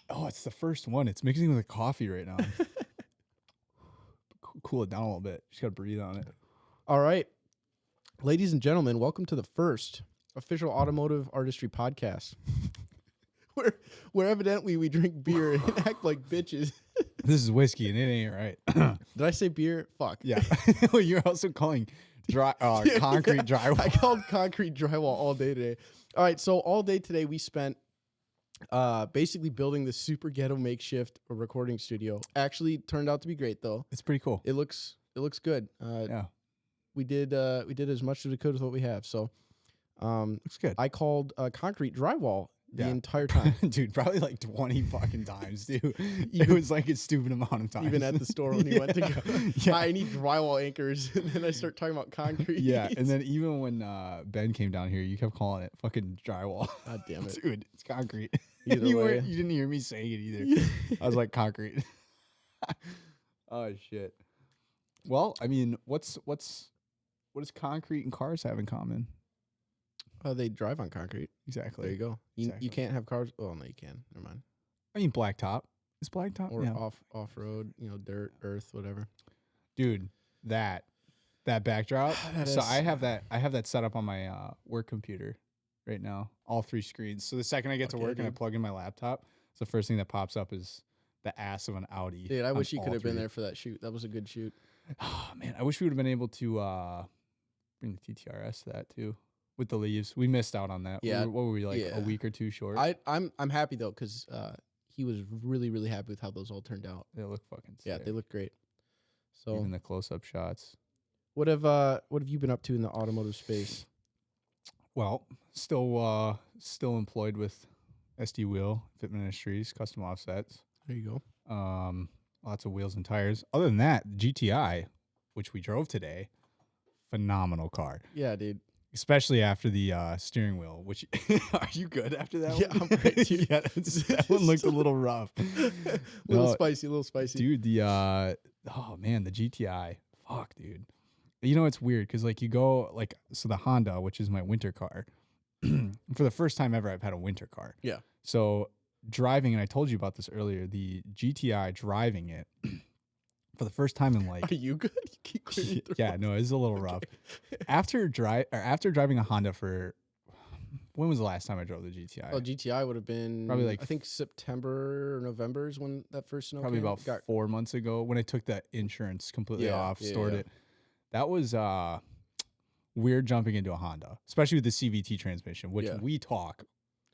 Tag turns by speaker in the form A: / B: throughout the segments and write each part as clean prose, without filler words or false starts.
A: Oh, it's the first one. It's mixing with a coffee right now. Cool it down a little bit. Just gotta breathe on it.
B: All right. Ladies and gentlemen, welcome to the first official automotive artistry podcast. where evidently we drink beer and act like bitches.
A: This is whiskey and it ain't right.
B: Did I say beer? Fuck.
A: Yeah. Well, you're also calling concrete drywall.
B: I called concrete drywall all day today. All right, so all day today we spent basically building this super ghetto makeshift recording studio. Actually turned out to be great though.
A: It's pretty cool.
B: It looks good.
A: Yeah.
B: We did as much as we could with what we have. So
A: Looks good.
B: I called concrete drywall the
A: Yeah.
B: entire time.
A: Dude, probably like 20 fucking times, dude. It was like a stupid amount of times.
B: Even at the store when you went to go.
A: Yeah.
B: I need drywall anchors. And then I start talking about concrete.
A: Yeah, and then even when Ben came down here, you kept calling it fucking drywall.
B: God damn it.
A: Dude, it's concrete.
B: Either
A: you
B: way.
A: you didn't hear me saying it either. I was like, concrete. Oh, shit. Well, I mean, what does concrete and cars have in common?
B: They drive on concrete.
A: Exactly.
B: There you go.
A: Exactly.
B: You can't have cars. Oh, no, you can. Never mind.
A: I mean, blacktop. Is blacktop?
B: Or
A: Yeah.
B: off road, dirt, earth, whatever.
A: Dude, that backdrop.
B: That
A: So
B: is-
A: I have that set up on my work computer right now, all three screens. So the second I get to
B: Okay,
A: work and I
B: dude.
A: plug in my laptop, the first thing that pops up is the ass of an Audi.
B: Dude, I
A: on
B: wish you
A: all
B: could have been
A: three.
B: there for that shoot. That was a good shoot.
A: Oh man, I wish we would have been able to bring the TTRS to that too with the leaves. We missed out on that.
B: Yeah,
A: What were we like
B: yeah.
A: a week or two short?
B: I'm happy though because he was really really happy with how those all turned out.
A: They look fucking sick.
B: Yeah, they look great. So
A: Even the close-up shots.
B: what have you been up to in the automotive space?
A: Well, still employed with SD Wheel, Fit Ministries, custom offsets.
B: There you go.
A: Lots of wheels and tires. Other than that, GTI, which we drove today, phenomenal car.
B: Yeah, dude.
A: Especially after the steering wheel, which are you good after that
B: Yeah,
A: one?
B: I'm great, dude.
A: Yeah, that one looked a little rough.
B: little
A: No,
B: spicy.
A: dude, the oh man, the GTI. Fuck, dude. You know, it's weird because like you go like, so the Honda, which is my winter car, for the first time ever, I've had a winter car.
B: Yeah.
A: So driving, and I told you about this earlier, the GTI, driving it for the first time in like,
B: Are you good? You keep clearing your
A: yeah,
B: throat.
A: no, it's a little rough. After driving a Honda for, when was the last time I drove the GTI?
B: Well, GTI would have been
A: Probably like
B: I think September or November is when that first snow
A: Probably
B: came.
A: about 4 months ago when I took that insurance completely
B: Yeah,
A: off,
B: yeah,
A: stored
B: yeah.
A: it. That was weird jumping into a Honda, especially with the CVT transmission, which
B: Yeah.
A: we talk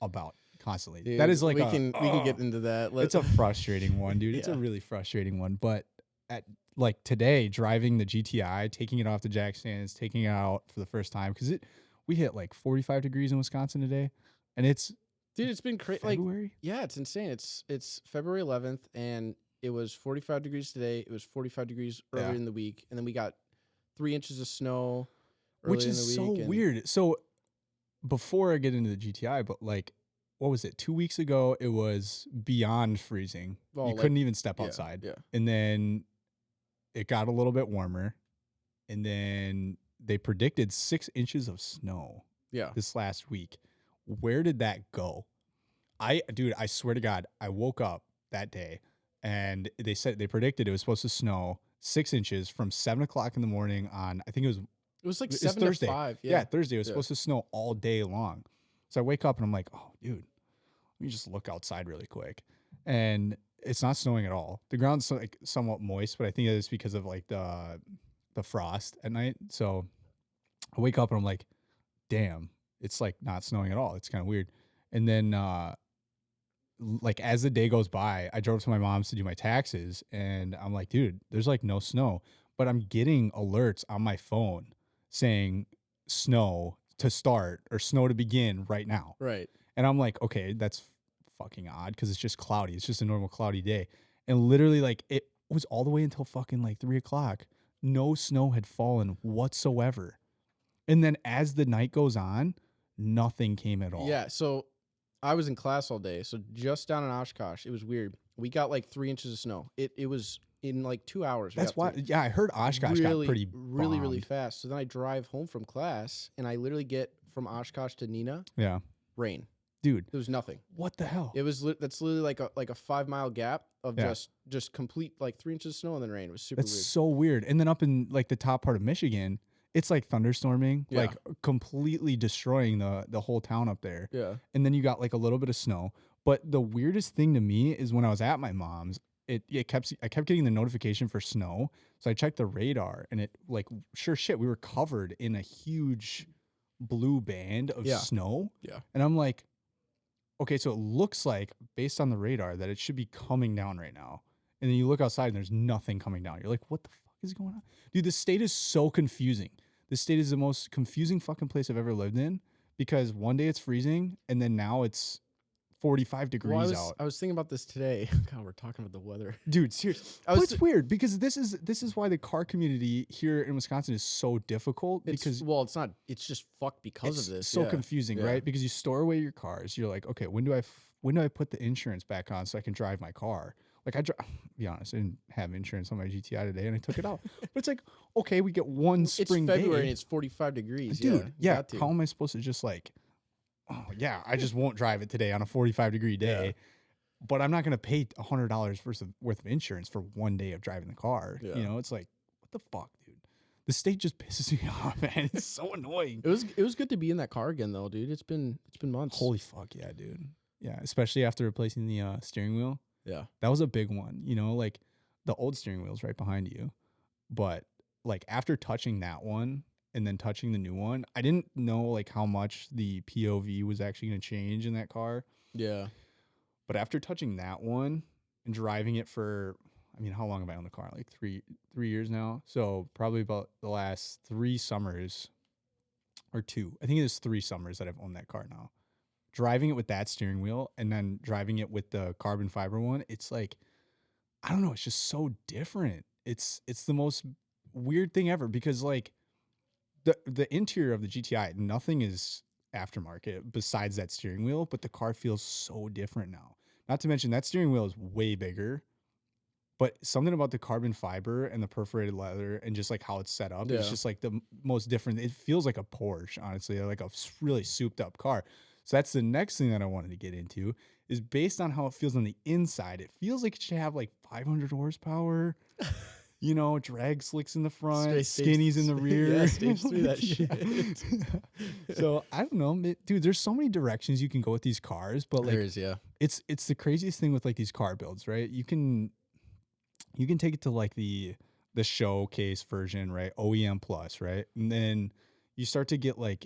A: about constantly.
B: Dude,
A: That is like
B: we can get into that.
A: it's a frustrating one, dude. It's a
B: Yeah.
A: really frustrating one. But at like today, driving the GTI, taking it off the jack stands, taking it out for the first time because we hit like 45 degrees in Wisconsin today, and it's
B: Dude, it's been crazy. Like,
A: February.
B: yeah, it's insane. It's February 11th, and it was 45 degrees today. It was 45 degrees earlier
A: Yeah.
B: in the week, and then we got 3 inches of snow,
A: Which
B: early
A: is
B: in the
A: so
B: week, and-
A: weird. So before I get into the GTI, but like, what was it? 2 weeks ago, it was beyond freezing.
B: Well,
A: You
B: like-
A: couldn't even step
B: yeah,
A: outside.
B: Yeah,
A: And then it got a little bit warmer. And then they predicted 6 inches of snow
B: yeah.
A: this last week. Where did that go? Dude, I swear to God, I woke up that day and they predicted it was supposed to snow 6 inches from 7 o'clock in the morning on, I think it was
B: It was like
A: It's
B: 7
A: Thursday.
B: to 5.
A: Yeah,
B: Yeah,
A: Thursday. It was
B: Yeah.
A: supposed to snow all day long. So I wake up and I'm like, oh, dude, let me just look outside really quick. And it's not snowing at all. The ground's like somewhat moist, but I think it's because of like the frost at night. So I wake up and I'm like, damn, it's like not snowing at all. It's kind of weird. And then like as the day goes by, I drove to my mom's to do my taxes and I'm like, dude, there's like no snow, but I'm getting alerts on my phone saying snow to start or snow to begin right now.
B: right.
A: And I'm like, okay, that's fucking odd because it's just cloudy. It's just a normal cloudy day. And literally like it was all the way until fucking like 3 o'clock. No snow had fallen whatsoever. And then as the night goes on, nothing came at all.
B: Yeah, so I was in class all day. So just down in Oshkosh, it was weird. We got like 3 inches of snow. It was in like 2 hours. we
A: That's
B: got
A: why,
B: three.
A: yeah, I heard Oshkosh got pretty
B: really
A: bombed.
B: fast. So then I drive home from class, and I literally get from Oshkosh to Neenah,
A: Yeah.
B: rain.
A: dude,
B: There was nothing.
A: what the hell?
B: It was that's literally like a 5 mile gap of
A: Yeah.
B: just complete like 3 inches of snow and then rain. It was super
A: That's
B: weird.
A: so weird. And then up in like the top part of Michigan, it's like thunderstorming,
B: Yeah.
A: like completely destroying the whole town up there.
B: Yeah.
A: And then you got like a little bit of snow. But the weirdest thing to me is when I was at my mom's, I kept getting the notification for snow. So I checked the radar and it like sure shit, we were covered in a huge blue band of
B: Yeah.
A: snow.
B: Yeah.
A: And I'm like, okay, so it looks like based on the radar that it should be coming down right now. And then you look outside and there's nothing coming down. You're like, what the fuck is going on? Dude, this state is so confusing. This state is the most confusing fucking place I've ever lived in because one day it's freezing and then now it's 45 degrees out.
B: I was thinking about this today. God, we're talking about the weather.
A: Dude, seriously. But it's weird because this is why the car community here in Wisconsin is so difficult because
B: It's not. It's just fucked because of this.
A: so
B: yeah.
A: confusing,
B: Yeah.
A: right? Because you store away your cars. You're like, okay, when do I put the insurance back on so I can drive my car? Like be honest, I didn't have insurance on my GTI today and I took it out. But it's like, okay, we get one spring
B: It's February
A: day.
B: and it's 45 degrees.
A: Dude,
B: yeah.
A: how am I supposed to just like, oh yeah, I just won't drive it today on a 45-degree day.
B: Yeah.
A: But I'm not going to pay $100 worth of insurance for one day of driving the car.
B: Yeah.
A: You know, it's like, what the fuck, dude? The state just pisses me off, man. It's so annoying.
B: It was good to be in that car again though, dude. It's been months.
A: Holy fuck, yeah, dude. Yeah, especially after replacing the steering wheel.
B: Yeah.
A: That was a big one. You know, like the old steering wheel's right behind you. But like after touching that one and then touching the new one, I didn't know like how much the POV was actually going to change in that car.
B: Yeah.
A: But after touching that one and driving it for, I mean, how long have I owned the car? Like three years now. So probably about the last 3 summers or 2. I think it's 3 summers that I've owned that car now. Driving it with that steering wheel and then driving it with the carbon fiber one, it's like, I don't know, it's just so different. It's the most weird thing ever because like the interior of the GTI, nothing is aftermarket besides that steering wheel, but the car feels so different now. Not to mention that steering wheel is way bigger, but something about the carbon fiber and the perforated leather and just like how it's set up, it's
B: Yeah.
A: just like the most different. It feels like a Porsche, honestly, like a really souped up car. So that's the next thing that I wanted to get into is based on how it feels on the inside. It feels like it should have like 500 horsepower, you know, drag slicks in the front, skinnies in the rear.
B: Yeah, stage 3 that
A: Yeah.
B: shit.
A: So I don't know, dude, there's so many directions you can go with these cars, but like
B: There is, yeah.
A: it's the craziest thing with like these car builds, right? You can take it to like the showcase version, right? OEM plus, right? And then you start to get like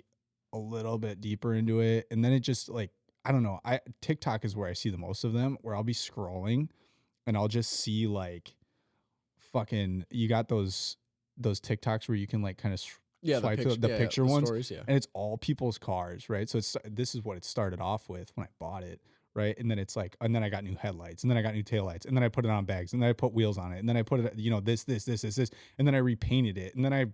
A: a little bit deeper into it, and then it just like, I don't know. TikTok is where I see the most of them, where I'll be scrolling and I'll just see like fucking, you got those TikToks where you can like kind of swipe the picture ones,
B: stories, yeah.
A: and it's all people's cars, right? So this is what it started off with when I bought it, right? And then it's like, and then I got new headlights, and then I got new taillights, and then I put it on bags, and then I put wheels on it, and then I put it, you know, this, and then I repainted it, and then I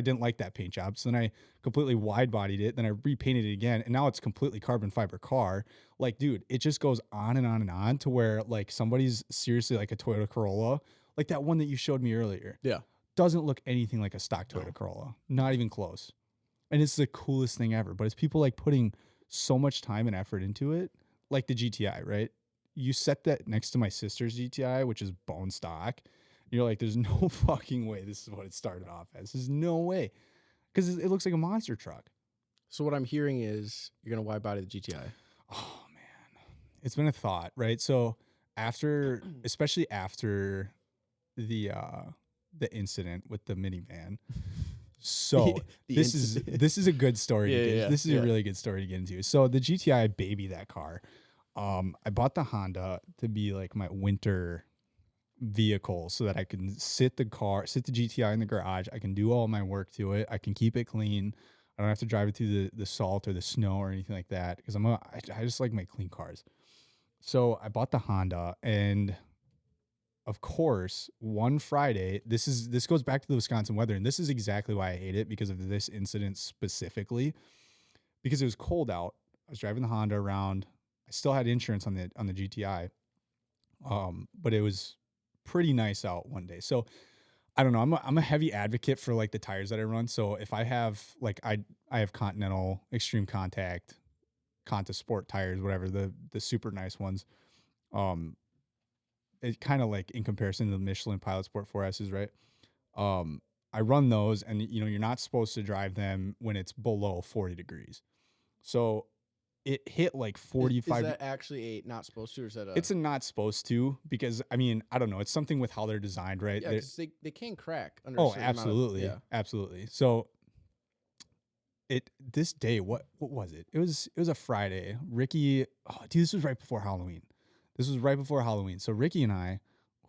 A: didn't like that paint job, so then I completely wide bodied it, then I repainted it again, and now it's completely carbon fiber car. Like, dude, it just goes on and on and on to where like somebody's seriously like a Toyota Corolla, like that one that you showed me earlier.
B: Yeah.
A: Doesn't look anything like a stock Toyota Corolla, not even close. And it's the coolest thing ever. But it's people like putting so much time and effort into it, like the GTI, right? You set that next to my sister's GTI, which is bone stock. You're like, there's no fucking way this is what it started off as. There's no way. Because it looks like a monster truck.
B: So what I'm hearing is you're gonna wide body the GTI.
A: Oh man, it's been a thought, right? So especially after the incident with the minivan. So this is a good story. This is a really good story to get into. So the GTI, baby, that car. I bought the Honda to be like my winter vehicle so that I can sit the GTI in the garage. I can do all my work to it. I can keep it clean. I don't have to drive it through the salt or the snow or anything like that because I just like my clean cars. So I bought the Honda, and of course, one Friday, this goes back to the Wisconsin weather, and this is exactly why I hate it, because of this incident specifically. Because it was cold out. I was driving the Honda around. I still had insurance on the GTI. But it was pretty nice out one day. So I don't know. I'm a heavy advocate for like the tires that I run. So if I have like I have Continental Extreme Contact Conta Sport tires, whatever, the super nice ones. It kind of like in comparison to the Michelin Pilot Sport 4S's, right? I run those, and you're not supposed to drive them when it's below 40 degrees. So it hit like
B: Is
A: 45.
B: that actually a not supposed to, or is that a?
A: It's a not supposed to, because I mean, I don't know. It's something with how they're designed, right?
B: Yeah, because they can crack under.
A: Oh,
B: a certain
A: absolutely,
B: amount of,
A: absolutely. So this day, what was it? It was a Friday. Ricky, oh, dude, this was right before Halloween. So Ricky and I,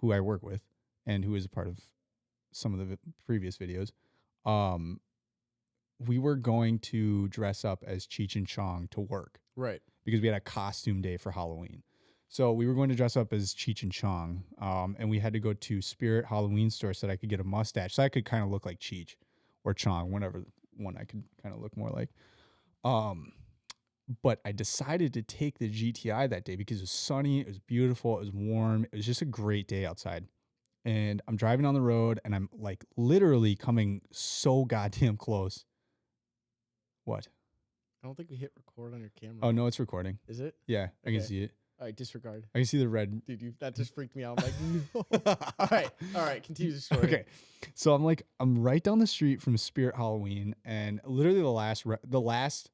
A: who I work with, and who is a part of some of the previous videos, we were going to dress up as Cheech and Chong to work
B: right.
A: because we had a costume day for Halloween. So we were going to dress up as Cheech and Chong, and we had to go to Spirit Halloween store so that I could get a mustache, so I could kind of look like Cheech or Chong, whatever one I could kind of look more like. But I decided to take the GTI that day because it was sunny, it was beautiful, it was warm, it was just a great day outside. And I'm driving on the road, and I'm like literally coming so goddamn close. What?
B: I don't think we hit record on your camera.
A: Oh no, it's recording.
B: Is it?
A: Yeah, I can
B: Okay.
A: see it.
B: All right, disregard.
A: I can see the red.
B: Dude, that just freaked me out. I'm like, no. All right. Continue the story.
A: Okay, so I'm right down the street from Spirit Halloween, and literally the last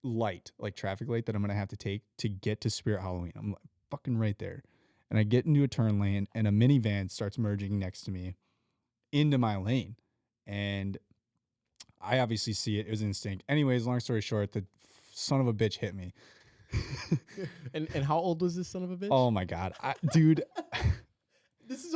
A: light, like traffic light, that I'm gonna have to take to get to Spirit Halloween. I'm like fucking right there, and I get into a turn lane, and a minivan starts merging next to me into my lane, and I obviously see it. It was instinct. Anyways, long story short, the son of a bitch hit me.
B: And how old was this son of a bitch?
A: Oh my god, dude.
B: This is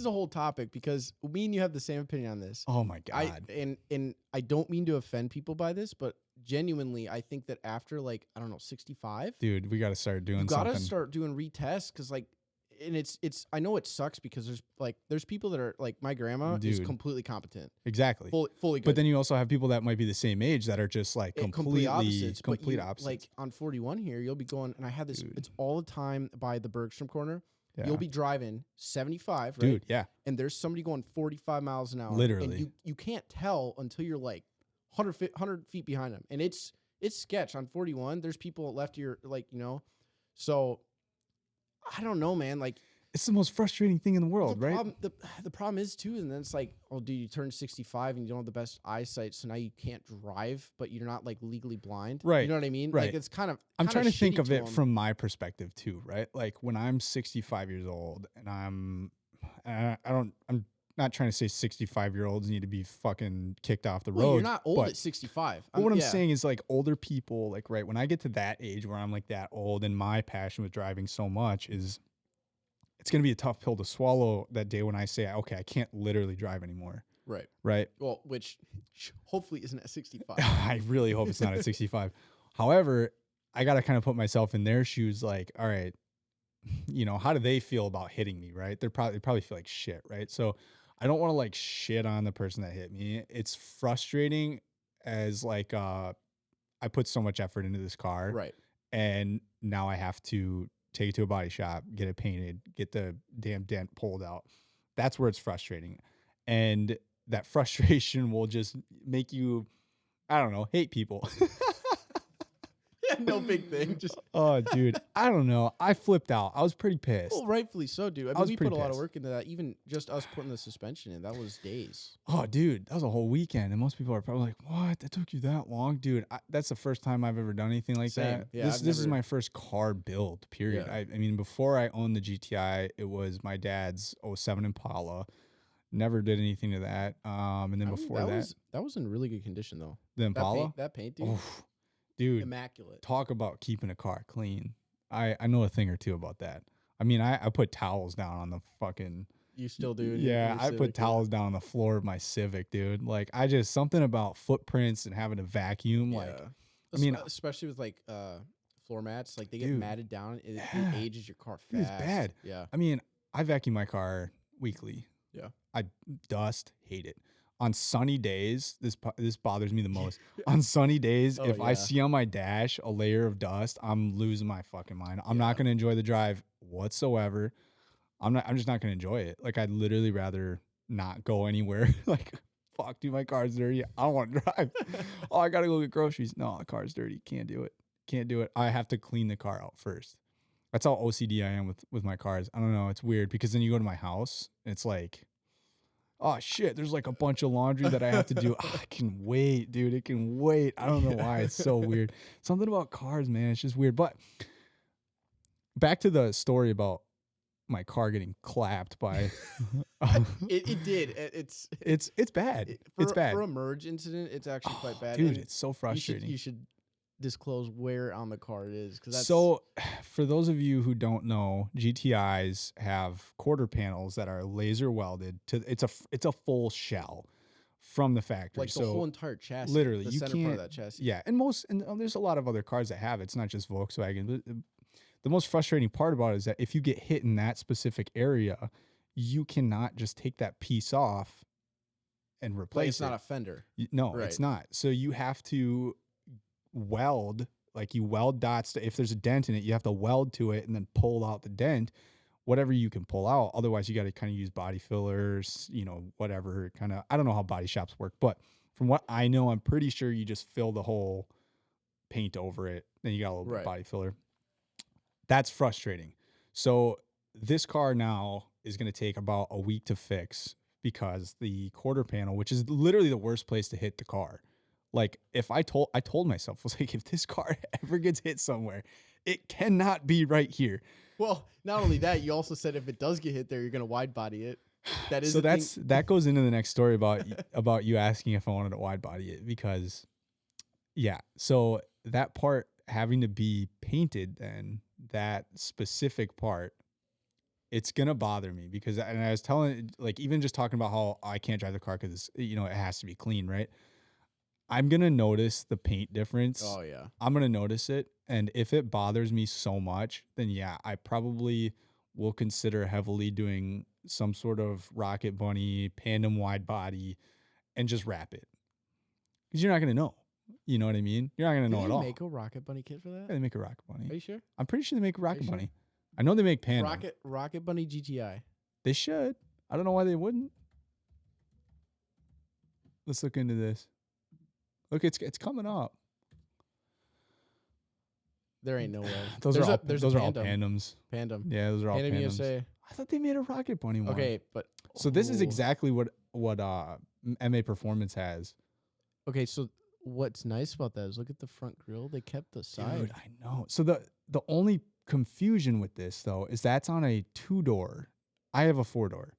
B: a whole topic, because me and you have the same opinion on this.
A: Oh my god.
B: And I don't mean to offend people by this, but genuinely, I think that after, like, I don't know, 65,
A: Dude, we got to start doing
B: you gotta
A: something.
B: start doing retests, because like, and it's I know it sucks, because there's people that are like, my grandma is
A: Dude.
B: completely competent,
A: Exactly.
B: fully good.
A: But then you also have people that might be the same age that are just like
B: Complete opposites.
A: complete
B: but
A: opposites.
B: Like on 41 here, you'll be going, and I had this.
A: Dude.
B: It's all the time by the Bergstrom corner.
A: Yeah.
B: You'll be driving 75, right?
A: Dude, yeah.
B: And there's somebody going 45 miles an hour.
A: Literally.
B: And you can't tell until you're like 100 feet behind them. And it's sketch on 41. There's people left here, like, so I don't know, man. Like,
A: It's the most frustrating thing in the world,
B: the
A: right?
B: problem, the problem is too, and then it's like, oh, dude, you turn 65 and you don't have the best eyesight, so now you can't drive, but you're not like legally blind,
A: Right.
B: You know what I mean?
A: Right.
B: Like, it's kind of.
A: I'm trying to think
B: shitty
A: of it
B: them.
A: from my perspective too, right? Like when I'm 65 years old, and I'm not trying to say 65-year-olds need to be fucking kicked off the road.
B: Well, you're not old
A: but
B: at 65.
A: But what I'm
B: yeah.
A: saying is, like, older people, like, right, when I get to that age where I'm like that old, and my passion with driving so much is, it's going to be a tough pill to swallow that day when I say, okay, I can't literally drive anymore.
B: Right.
A: Right.
B: Well, which hopefully isn't at 65.
A: I really hope it's not at 65. However, I got to kind of put myself in their shoes, like, all right, how do they feel about hitting me, right? They probably feel like shit, right? So I don't want to like shit on the person that hit me. It's frustrating as like I put so much effort into this car.
B: Right.
A: And now I have to take it to a body shop, get it painted, get the damn dent pulled out. That's where it's frustrating. And that frustration will just make you, I don't know, hate people.
B: No big thing. Just
A: Oh, dude, I don't know. I flipped out. I was pretty pissed.
B: well, rightfully so, dude. I mean,
A: was
B: we
A: pretty
B: put a lot of
A: pissed.
B: work into that. Even just us putting the suspension in, that was days.
A: Oh, dude, that was a whole weekend. And most people are probably like, what? That took you that long? Dude, that's the first time I've ever done anything like
B: Same.
A: that.
B: Yeah,
A: this
B: I've
A: is
B: never-
A: my first car build, period.
B: Yeah.
A: I mean, before I owned the GTI, it was my dad's 07 Impala. Never did anything to that. And then before
B: that was in really good condition though.
A: the Impala,
B: That paint, dude,
A: oof, dude,
B: immaculate.
A: talk about keeping a car clean. I know a thing or two about that. I mean, I put towels down on the fucking.
B: You still do?
A: Yeah, I put towels down on the floor of my Civic, dude. Like, something about footprints and having a vacuum. Like, I mean,
B: especially with like floor mats, like they get
A: Dude,
B: matted down. It
A: yeah.
B: ages your car fast.
A: It was bad.
B: Yeah.
A: I mean, I vacuum my car weekly.
B: Yeah.
A: I dust, hate it. On sunny days, this bothers me the most. On sunny days,
B: Oh,
A: if I
B: yeah.
A: see on my dash a layer of dust, I'm losing my fucking mind. I'm not going to enjoy the drive whatsoever. I'm just not going to enjoy it. Like, I'd literally rather not go anywhere. Like, fuck, dude, my car's dirty. I don't want to drive. Oh, I got to go get groceries. No, the car's dirty. Can't do it. Can't do it. I have to clean the car out first. That's how OCD I am with my cars. I don't know. It's weird because then you go to my house and it's like, oh shit, there's like a bunch of laundry that I have to do. I can wait, dude. It can wait. I don't know why. It's so weird. Something about cars, man. It's just weird. But back to the story about my car getting clapped by
B: It did.
A: it's bad. It's bad.
B: For a merge incident. It's actually quite bad,
A: dude.
B: and
A: It's so frustrating.
B: You should disclose where on the car it is, because that's
A: So, for those of you who don't know, GTIs have quarter panels that are laser welded to it's a full shell from the factory.
B: like the
A: so
B: whole entire chassis.
A: literally,
B: the
A: you
B: center
A: can't.
B: part of that chassis.
A: Yeah, and there's a lot of other cars that have it. It's not just Volkswagen. But the most frustrating part about it is that if you get hit in that specific area, you cannot just take that piece off and
B: Like
A: replace
B: it's
A: it.
B: not a fender.
A: No,
B: Right.
A: it's not. So you have to weld, like you weld dots if there's a dent in it, you have to weld to it and then pull out the dent, whatever you can pull out. Otherwise, you got to kind of use body fillers, whatever kind of. I don't know how body shops work, but from what I know, I'm pretty sure you just fill the whole paint over it, then you got a little bit of
B: Right.
A: body filler. That's frustrating. So this car now is going to take about a week to fix because the quarter panel, which is literally the worst place to hit the car. Like if I told myself, I was like, if this car ever gets hit somewhere, it cannot be right here.
B: Well, not only that, you also said if it does get hit there, you're gonna wide body it. That is
A: So
B: the thing.
A: that goes into the next story about you asking if I wanted to wide body it, because yeah, so that part having to be painted, then that specific part, it's gonna bother me because, and I was telling, like, even just talking about how I can't drive the car because it has to be clean, right? I'm gonna notice the paint difference.
B: Oh yeah.
A: I'm gonna notice it, and if it bothers me so much, then yeah, I probably will consider heavily doing some sort of Rocket Bunny Pandem wide body and just wrap it, because you're not gonna know. You know what I mean? You're not gonna know
B: Did
A: at
B: they
A: all.
B: make a Rocket Bunny kit for that?
A: Yeah, they make a Rocket
B: Are
A: Bunny.
B: you sure?
A: I'm pretty sure they make a Rocket
B: sure?
A: Bunny. I know they make Pandem.
B: Rocket Bunny GTI.
A: They should. I don't know why they wouldn't. Let's look into this. Look, it's coming up.
B: There ain't no way.
A: Those
B: There's
A: are
B: a-
A: all
B: there's a
A: those are all
B: Pandem.
A: Pandems.
B: Pandem.
A: Yeah, those are all
B: Pandem
A: Pandems.
B: USA.
A: I thought they made a Rocket Bunny one.
B: Okay, but
A: So this is
B: Ooh.
A: exactly what MA Performance has.
B: Okay, so what's nice about that is look at the front grille. They kept the side.
A: Dude, I know. So the only confusion with this though is that's on a 2-door. I have a 4-door.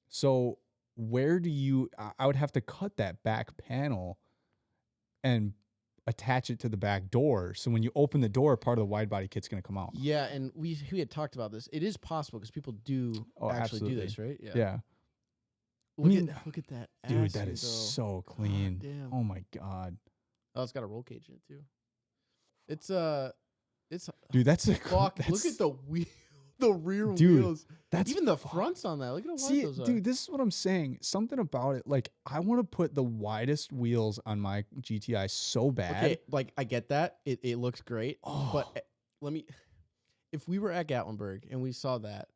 A: So where do you? I would have to cut that back panel and attach it to the back door. So when you open the door, part of the wide body kit's gonna come out.
B: Yeah, and we had talked about this. It is possible because people do actually
A: absolutely.
B: do this, right?
A: Yeah.
B: Look
A: mean,
B: at that,
A: Dude, that
B: assy,
A: is
B: though.
A: so clean.
B: damn.
A: Oh my god.
B: Oh, it's got a roll cage in it too. It's
A: Dude, that's a
B: fuck.
A: that's,
B: Look at the wheel, the rear
A: Dude,
B: wheels.
A: That's
B: Even the
A: fuck.
B: fronts on that. Look at how wide
A: See,
B: those are.
A: dude, this is what I'm saying. Something about it, like I want to put the widest wheels on my GTI so bad.
B: Okay, like I get that. It looks great,
A: Oh,
B: but let me. If we were at Gatlinburg and we saw that,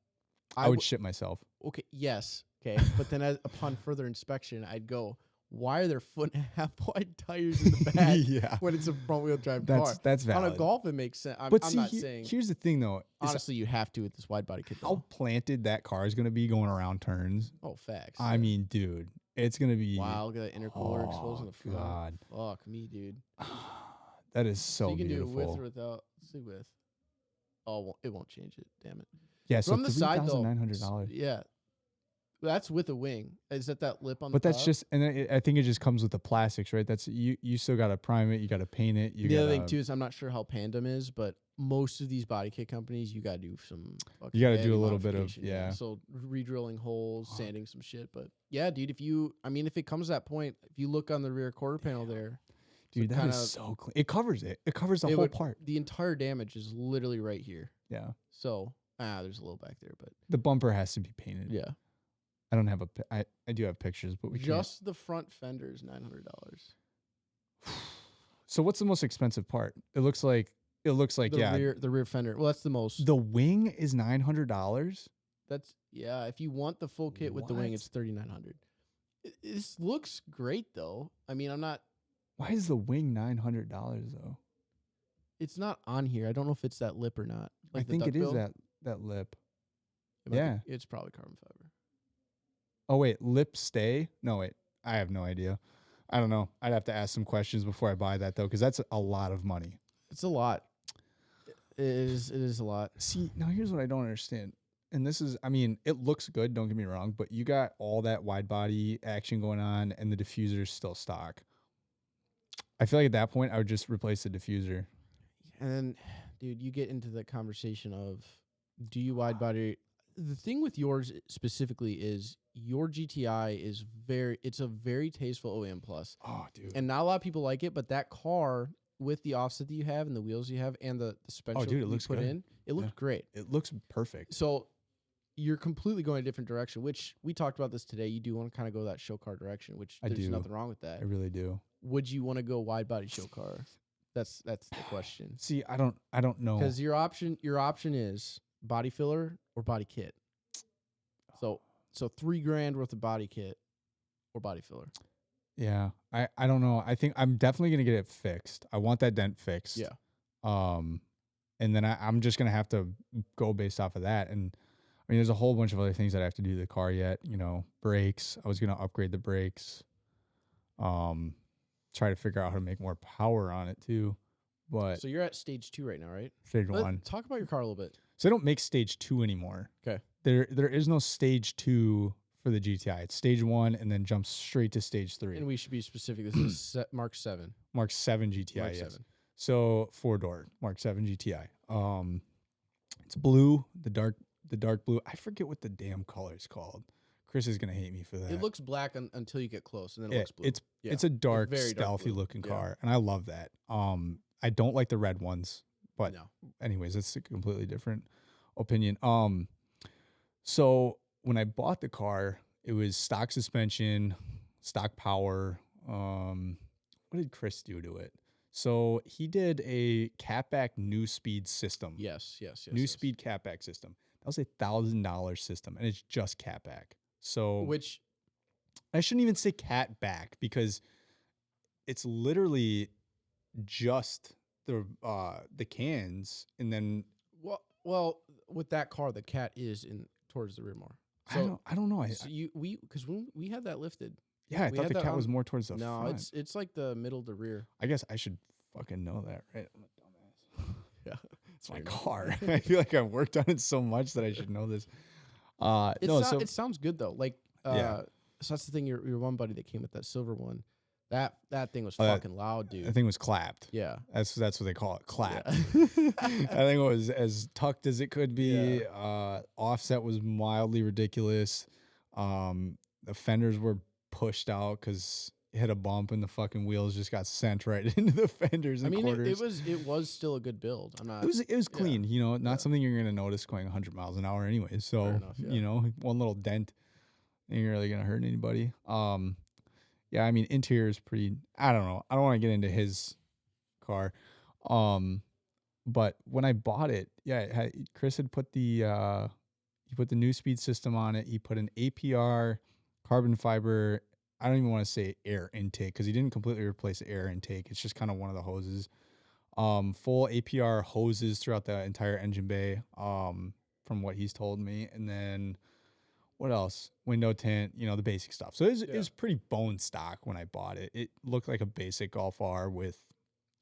A: I would shit myself.
B: Okay, yes, okay, but then upon further inspection, I'd go, why are there 1.5 wide tires in the back
A: Yeah,
B: when it's a front wheel drive car?
A: that's valid.
B: On a Golf, it makes sense. I'm
A: see,
B: not saying
A: here's the thing though. Is
B: honestly you have to with this wide body kit.
A: how
B: Though.
A: planted that car is gonna be going around turns.
B: Oh, facts.
A: I mean, dude, it's gonna be.
B: Wow, look at that intercooler exposed in the front.
A: God,
B: Fuck me, dude.
A: that is so
B: you can
A: beautiful.
B: do it with or without. Let's see with. Oh, it won't change it. Damn it.
A: Yeah, so
B: From the side though,
A: $3,900.
B: yeah, that's with a wing. Is that lip on
A: But
B: the
A: that's
B: top?
A: just, and I think it just comes with the plastics, right? That's you still got to prime it, you got to paint it.
B: The other thing too is I'm not sure how Pandem is, but most of these body kit companies, you got to do some.
A: You gotta
B: heavy
A: do a little bit of-
B: modification,
A: yeah.
B: So re-drilling holes, sanding some shit, but yeah, dude. If it comes to that point, if you look on the rear quarter panel there,
A: dude, that is so clean. It covers it. It covers the whole part.
B: The entire damage is literally right here.
A: Yeah,
B: So there's a little back there, but
A: the bumper has to be painted.
B: yeah,
A: I don't have I do have pictures, but we
B: just the front fender is $900.
A: can't. So what's the most expensive part? It looks like
B: The rear fender. Well, that's the most.
A: the wing is $900.
B: That's if you want the full kit with the wing,
A: What?
B: it's $3,900. This looks great though. I mean, I'm not.
A: Why is the wing $900 though?
B: It's not on here. I don't know if it's that lip or not.
A: I
B: Like the
A: think it is
B: duckbill?
A: that lip.
B: It might
A: Yeah.
B: be, it's probably carbon fiber.
A: Oh wait, lip stay? No wait, I have no idea. I don't know. I'd have to ask some questions before I buy that though, because that's a lot of money.
B: It's a lot. It is a lot.
A: See, now here's what I don't understand. And this is, I mean, it looks good, don't get me wrong, but you got all that wide body action going on and the diffuser's still stock. I feel like at that point I would just replace the diffuser.
B: And then, dude, you get into the conversation of, do you wide body? The thing with yours specifically is your GTI is it's a very tasteful OEM plus.
A: Oh, dude.
B: And not a lot of people like it, but that car with the offset that you have and the wheels you have and the suspension
A: dude, it
B: you
A: looks
B: put
A: good.
B: in, it looked great.
A: It looks perfect.
B: So you're completely going a different direction, which we talked about this today. You do want to kind of go that show car direction, which
A: I
B: there's
A: do.
B: nothing wrong with that.
A: I really do.
B: Would you want to go wide body show car? That's the question.
A: See, I don't know.
B: Because your option is body filler or body kit. So $3,000 worth of body kit or body filler.
A: Yeah. I don't know. I think I'm definitely gonna get it fixed. I want that dent fixed.
B: Yeah.
A: And then I'm just gonna have to go based off of that. And I mean, there's a whole bunch of other things that I have to do to the car yet. You know, brakes. I was gonna upgrade the brakes. Try to figure out how to make more power on it too. But
B: So you're at stage 2 right now, right?
A: stage 1.
B: Talk about your car a little bit.
A: So they don't make stage 2 anymore.
B: Okay.
A: There is no stage 2 for the GTI. It's stage 1 and then jumps straight to stage 3.
B: And we should be specific. This is Mark 7.
A: Mark 7 GTI.
B: Mark
A: yes.
B: 7.
A: So 4-door Mark 7 GTI. It's blue, the dark blue. I forget what the damn color is called. Chris is gonna hate me for that.
B: It looks black until you get close, and then it looks blue.
A: It's a dark,
B: very dark
A: stealthy
B: blue.
A: looking
B: Yeah.
A: car, and I love that. I don't like the red ones, but
B: No.
A: anyways, it's a completely different opinion. So when I bought the car, it was stock suspension, stock power. What did Chris do to it? So he did a catback new speed system.
B: Yes.
A: New speed catback system. That was $1,000 system, and it's just catback. So
B: Which
A: I shouldn't even say catback because it's literally just the cans, and then
B: well, with that car, the cat is in towards the rear more. So
A: I don't know.
B: because when we had that lifted.
A: I
B: we
A: thought
B: had
A: the
B: that
A: cat
B: on-
A: was more towards the
B: No,
A: front.
B: it's like the middle to rear.
A: I guess I should fucking know that, right? I'm a dumbass.
B: Yeah.
A: It's my car. I feel like I've worked on it so much that I should know this.
B: It sounds good though. Like
A: Yeah.
B: So that's the thing. Your one buddy that came with that silver one, that thing was
A: Oh, that-
B: fucking loud, dude.
A: I think it was clapped.
B: Yeah.
A: That's what they call it, clapped.
B: Yeah.
A: I think it was as tucked as it could be. Offset was mildly ridiculous. The fenders were pushed out because it hit a bump and the fucking wheels just got sent right into the fenders and quarters.
B: it was still a good build. I'm not.
A: It was clean, you know, not something you're gonna notice going 100 miles an hour anyway. So
B: Fair enough, yeah.
A: you know, one little dent ain't really gonna hurt anybody. Yeah, I mean, interior is pretty. I don't know. I don't want to get into his car. But when I bought it, Chris had put the new speed system on it. He put an APR carbon fiber. I don't even want to say air intake because he didn't completely replace the air intake. It's just kind of one of the hoses. Full APR hoses throughout the entire engine bay. From what he's told me, and then what else? Window tint, you know, the basic stuff. So it was pretty bone stock when I bought it. It looked like a basic Golf R with.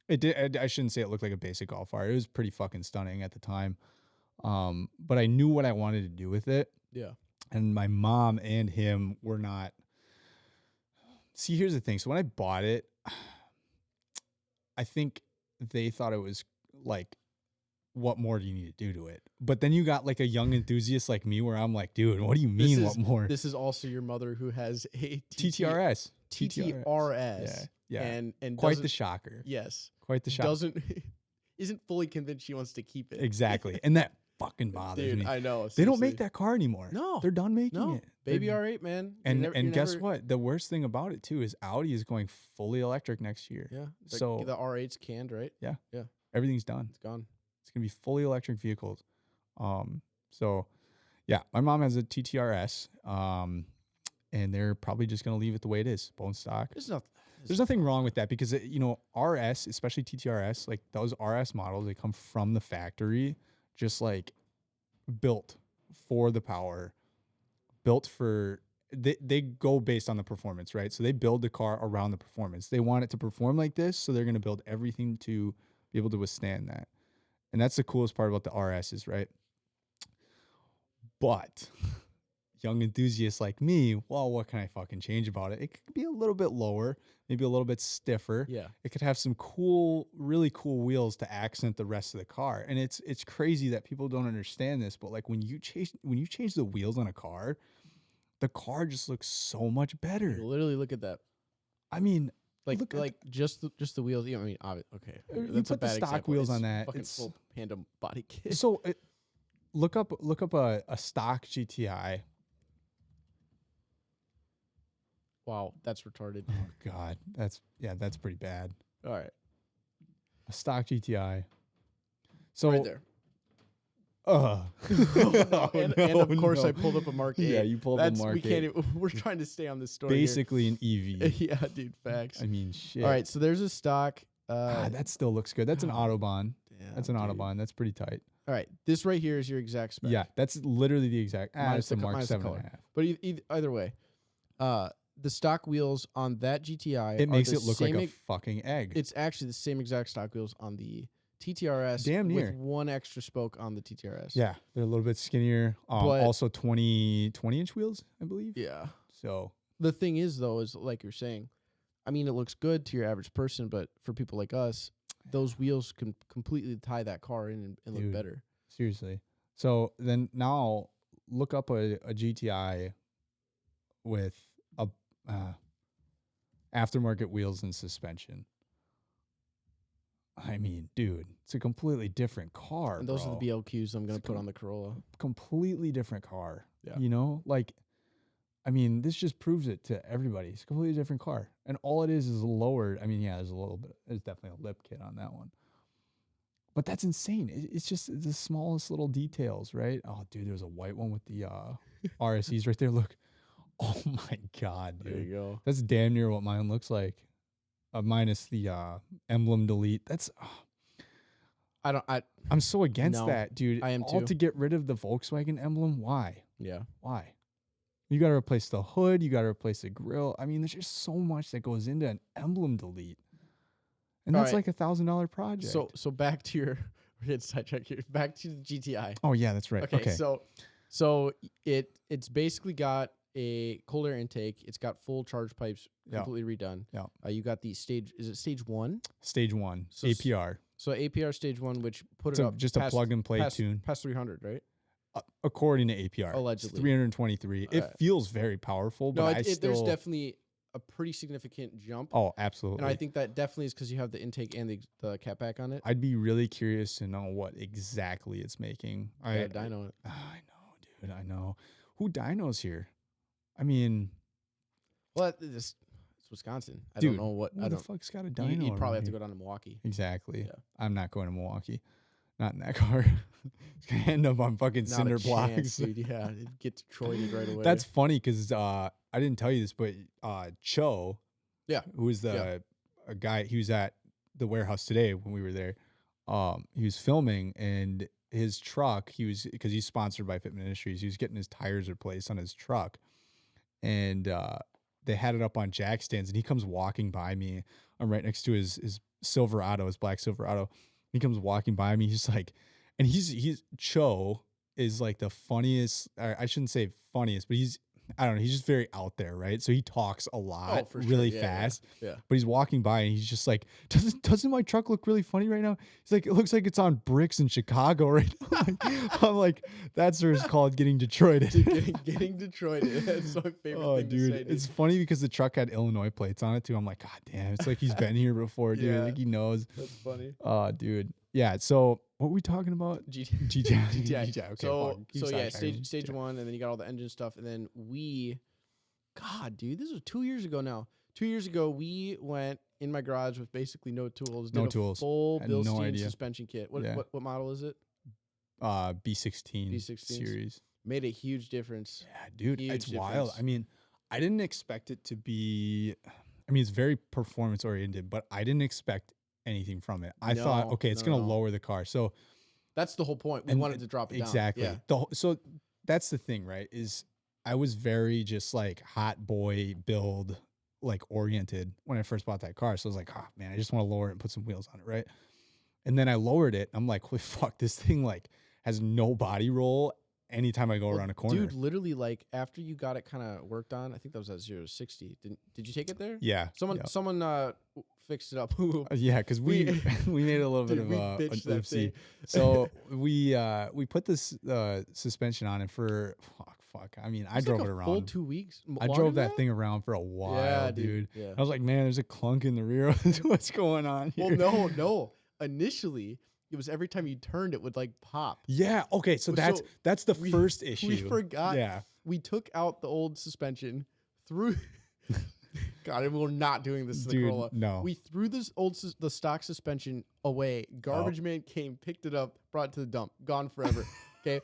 A: It did. I shouldn't say it looked like a basic Golf R. It was pretty fucking stunning at the time. But I knew what I wanted to do with it.
B: Yeah.
A: And my mom and him were not. See, here's the thing. So when I bought it, I think they thought it was like, what more do you need to do to it? But then you got like a young enthusiast like me where I'm like, dude, what do you mean what more?
B: This is also your mother who has a
A: TTRS.
B: TTRS.
A: Yeah.
B: And
A: Quite
B: doesn't-
A: the shocker.
B: Yes.
A: Quite the shocker.
B: Isn't fully convinced she wants to keep it.
A: Exactly. And that fucking bothers
B: Dude,
A: me.
B: I know.
A: They don't
B: seriously.
A: make that car anymore.
B: No.
A: They're done making
B: No.
A: it.
B: Baby
A: They're-
B: R8, man.
A: And guess what? The worst thing about it too is Audi is going fully electric next year.
B: Yeah.
A: So
B: the R8's canned, right?
A: everything's done.
B: It's gone.
A: It's gonna be fully electric vehicles. So yeah, my mom has a TTRS. And they're probably just gonna leave it the way it is, bone stock. there's nothing wrong with that because you know, RS, especially TTRS, like those RS models, they come from the factory, just like built for the power, built for they go based on the performance, right? So they build the car around the performance. They want it to perform like this, so they're going to build everything to be able to withstand that. And that's the coolest part about the RSs, right? But young enthusiasts like me, well, what can I fucking change about it? It could be a little bit lower, maybe a little bit stiffer.
B: Yeah.
A: It could have some cool, really cool wheels to accent the rest of the car. And it's crazy that people don't understand this, but like when you change the wheels on a car, the car just looks so much better.
B: Literally, look at that.
A: I mean,
B: Like
A: look at
B: just the wheels. I mean, okay,
A: you
B: that's a
A: put the
B: bad
A: stock
B: example.
A: wheels
B: It's
A: on that.
B: Fucking
A: It's
B: full Panda body kit.
A: so look up a stock GTI.
B: Wow, that's retarded.
A: Oh God, that's pretty bad.
B: All right,
A: A stock GTI. So
B: right there.
A: Oh,
B: and of course, I pulled up a Mark 8.
A: Yeah, you pulled up a Mark
B: We can't.
A: 8.
B: Even, we're trying to stay on this story.
A: Basically an EV.
B: yeah, dude. Facts.
A: I mean, shit.
B: All right, so there's a stock.
A: That still looks good. That's an Autobahn.
B: Damn,
A: That's an
B: dude.
A: Autobahn. That's pretty tight.
B: All right, this right here is your exact spec.
A: Yeah, that's literally the exact.
B: Minus
A: It's a
B: the
A: Mark
B: minus the
A: 7.5.
B: color. But either way, the stock wheels on that GTI.
A: It makes
B: are
A: it
B: the
A: look like
B: same
A: a fucking egg.
B: It's actually the same exact stock wheels on the TTRS.
A: Damn near.
B: With one extra spoke on the TTRS.
A: Yeah, they're a little bit skinnier.
B: But-
A: Also 20-inch wheels, I believe.
B: Yeah.
A: So
B: The thing is, though, is like you're saying, I mean, it looks good to your average person, but for people like us, those wheels can completely tie that car in and look
A: Dude.
B: better.
A: seriously. So then now look up a GTI with a aftermarket wheels and suspension. I mean, dude, it's a completely different car.
B: And those
A: bro.
B: are the BLQs I'm going to put on the Corolla.
A: Completely different car.
B: Yeah.
A: You know, like, I mean, this just proves it to everybody. It's a completely different car. And all it is lowered. I mean, yeah, there's definitely a lip kit on that one. But that's insane. It's just the smallest little details, right? Oh, dude, there's a white one with the RSEs right there. Look. Oh, my God, dude.
B: There you go.
A: That's damn near what mine looks like. Minus the emblem delete. I'm so against
B: No,
A: that, dude.
B: I am
A: All
B: too.
A: to get rid of the Volkswagen emblem. Why?
B: Yeah.
A: Why? You got to replace the hood. You got to replace the grill. I mean, there's just so much that goes into an emblem delete, and
B: All
A: that's
B: right.
A: like $1,000 project.
B: So back to your we're getting sidetracked here. Back to the GTI.
A: oh yeah, that's right. Okay.
B: So it's basically got a cold air intake. It's got full charge pipes
A: Yeah.
B: completely redone.
A: Yeah.
B: You got the stage. Is it stage 1?
A: Stage 1
B: So
A: APR.
B: So APR stage 1, which put
A: It's
B: it up
A: just a
B: past-
A: plug and play
B: past,
A: tune.
B: past 300, right?
A: According to APR,
B: Allegedly.
A: it's 323. It feels very powerful, but
B: No,
A: I still.
B: there's definitely a pretty significant jump.
A: Oh, absolutely.
B: And I think that definitely is because you have the intake and the catback on it.
A: I'd be really curious to know what exactly it's making.
B: I dyno it.
A: I know, dude. I know. Who dynos here? I mean,
B: Well, it's Wisconsin. I
A: dude,
B: don't know what.
A: who
B: I
A: the
B: don't.
A: fuck's got a dyno?
B: You'd probably
A: around
B: have to
A: here?
B: go down to Milwaukee.
A: Exactly.
B: Yeah.
A: I'm not going to Milwaukee. Not in that car. It's gonna end up on fucking
B: Not
A: cinder
B: a
A: blocks.
B: chance, dude. Yeah, it'd get Detroited right away.
A: That's funny because I didn't tell you this, but Cho,
B: Yeah.
A: who was a guy, he was at the warehouse today when we were there. He was filming, and his truck, because he's sponsored by Fitment Industries, he was getting his tires replaced on his truck, and they had it up on jack stands, and he comes walking by me. I'm right next to his Silverado, his black Silverado. He comes walking by me. He's like, and he's Cho is like the funniest. I shouldn't say funniest, but I don't know. He's just very out there, right? So he talks a lot,
B: for sure.
A: really
B: Yeah,
A: fast.
B: Yeah.
A: But he's walking by and he's just like, doesn't my truck look really funny right now? He's like, it looks like it's on bricks in Chicago right now. I'm like, that's what it's called, getting Detroited.
B: Getting Detroited. That's my favorite
A: Oh,
B: thing
A: dude,
B: to say. Dude.
A: it's funny because the truck had Illinois plates on it too. I'm like, God damn, it's like he's been here before, dude.
B: Yeah.
A: Like he knows.
B: That's funny.
A: Oh, dude. Yeah. So what were we talking about? GTI.
B: GTI.
A: Okay,
B: so
A: fuck. Keep
B: yeah,
A: sidetracking me.
B: stage 1, and then you got all the engine stuff, and then God, dude, this was 2 years ago now. 2 years ago, we went in my garage with basically no tools.
A: No
B: did a
A: tools.
B: Full
A: Had
B: Bill
A: no
B: Steen
A: idea.
B: suspension kit. What
A: Yeah.
B: what model is it?
A: B16
B: B16s.
A: series.
B: Made a huge difference.
A: Yeah, dude,
B: Huge
A: it's wild.
B: difference.
A: I mean, I didn't expect it to be. I mean, it's very performance oriented, but I didn't expect anything from it. I thought,
B: No,
A: okay, it's
B: no,
A: gonna
B: no.
A: lower the car. So
B: That's the whole point. We
A: and
B: wanted to drop it down.
A: exactly.
B: Yeah.
A: So that's the thing, right? Is I was very just like hot boy build like oriented when I first bought that car. So I was like, oh man, I just want to lower it and put some wheels on it, right? And then I lowered it. I'm like, holy fuck, this thing like has no body roll anytime I go
B: Well,
A: around a corner.
B: dude, literally, like after you got it kind of worked on, I think that was at 0 to 60. Did you take it there?
A: Yeah.
B: Someone fixed it up.
A: Yeah, because we
B: We-
A: we made a little bit
B: Dude,
A: of
B: we
A: an
B: bitched that
A: oopsie.
B: thing.
A: So we put this suspension on it for fuck. I mean, I
B: It's
A: drove
B: like
A: it
B: a
A: around.
B: full 2 weeks.
A: I drove that thing around for a while, dude.
B: Yeah.
A: I was like, man, there's a clunk in the rear. What's going on here?
B: Well, no. Initially, it was every time you turned, it would like pop.
A: Yeah. Okay. So
B: So
A: that's the
B: we-
A: first issue.
B: We forgot.
A: Yeah.
B: We took out the old suspension, threw. God, we're not doing this to the
A: Dude,
B: Corolla.
A: no.
B: We threw the stock suspension away. Garbage man came, picked it up, brought it to the dump. Gone forever. Okay.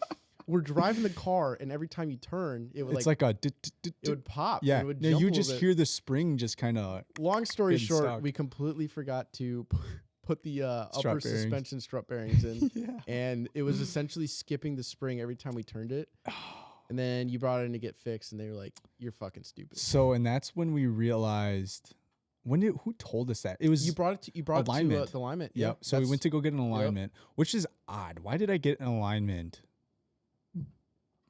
B: We're driving the car, and every time you turn, it would
A: It's like a
B: it would pop.
A: yeah.
B: And it would
A: No,
B: jump
A: you
B: a little
A: just
B: bit.
A: hear the spring just kind of
B: Long story
A: getting
B: short,
A: stuck.
B: we completely forgot to put the upper
A: bearings.
B: suspension strut bearings in,
A: yeah.
B: and it was essentially skipping the spring every time we turned it. And then you brought it in to get fixed, and they were like, "You're fucking stupid."
A: So, and that's when we realized. Who told us that? It was
B: You brought it to
A: alignment.
B: the alignment.
A: Yep.
B: Yeah.
A: So we went to go get an alignment, which is odd. Why did I get an alignment?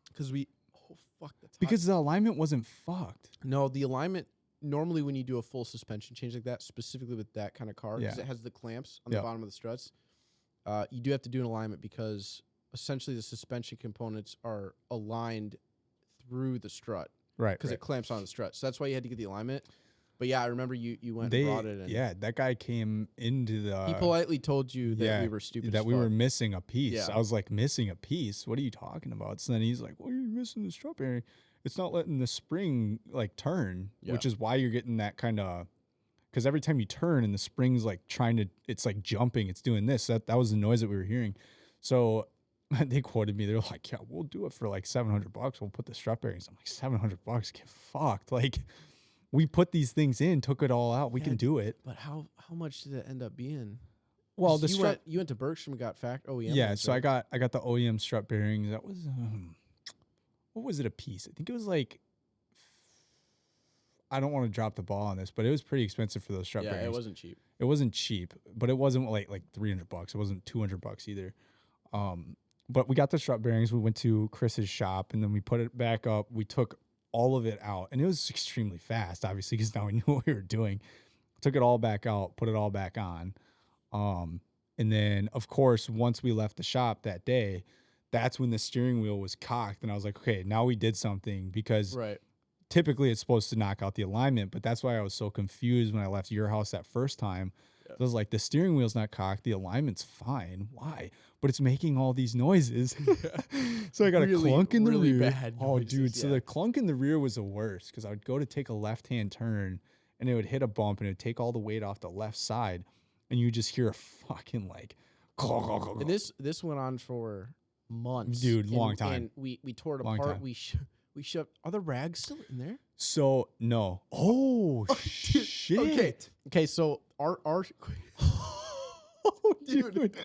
B: because oh fuck, that's hot.
A: Because the alignment wasn't fucked.
B: No, the alignment normally when you do a full suspension change like that, specifically with that kind of car, because
A: Yeah.
B: it has the clamps on
A: Yep.
B: the bottom of the struts, you do have to do an alignment because essentially the suspension components are aligned through the strut
A: Right.
B: because
A: Right.
B: it clamps on the strut. So that's why you had to get the alignment. But yeah, I remember you went
A: They,
B: and brought it. And
A: yeah, that guy came into the.
B: he politely told you that
A: yeah,
B: we were stupid.
A: that
B: as
A: we were
B: fuck.
A: missing a piece.
B: Yeah.
A: I was like, missing a piece? What are you talking about? So then he's like, well, you're missing the strut bearing. It's not letting the spring like turn, which
B: Yeah.
A: is why you're getting that kind of. Because every time you turn and the spring's like trying to, it's like jumping, it's doing this. That was the noise that we were hearing. So they quoted me. They're like, yeah, we'll do it for like $700. We'll put the strut bearings. I'm like, $700? Get fucked. Like, we put these things in, took it all out. We can
B: Yeah,
A: do it.
B: But how much did it end up being?
A: Well,
B: 'Cause
A: the strut.
B: you went to Bergstrom and got OEM.
A: Yeah,
B: ones,
A: so
B: right?
A: I got the OEM strut bearings. That was what was it a piece? I think it was like I don't want to drop the ball on this, but it was pretty expensive for those strut
B: Yeah,
A: bearings.
B: it wasn't cheap.
A: It wasn't cheap, but it wasn't like $300. It wasn't $200 either. But we got the strut bearings. We went to Chris's shop and then we put it back up. We took all of it out, and it was extremely fast, obviously, because now we knew what we were doing. Took it all back out, put it all back on. And then, of course, once we left the shop that day, that's when the steering wheel was cocked. And I was like, okay, now we did something, because
B: Right.
A: typically it's supposed to knock out the alignment. But that's why I was so confused when I left your house that first time.
B: Yeah.
A: I was like, the steering wheel's not cocked. The alignment's fine. Why? But it's making all these noises. So I got a
B: Really,
A: clunk in the
B: really
A: rear.
B: bad
A: Oh,
B: noises,
A: dude. So
B: yeah.
A: the clunk in the rear was the worst, because I would go to take a left-hand turn and it would hit a bump and it would take all the weight off the left side. And you just hear a fucking like,
B: And this went on for months,
A: Dude, long time.
B: And we tore it
A: Long
B: apart.
A: time.
B: We shoved. Are the rags still in there?
A: So no. Oh, shit.
B: Okay. So our
A: Oh, dude.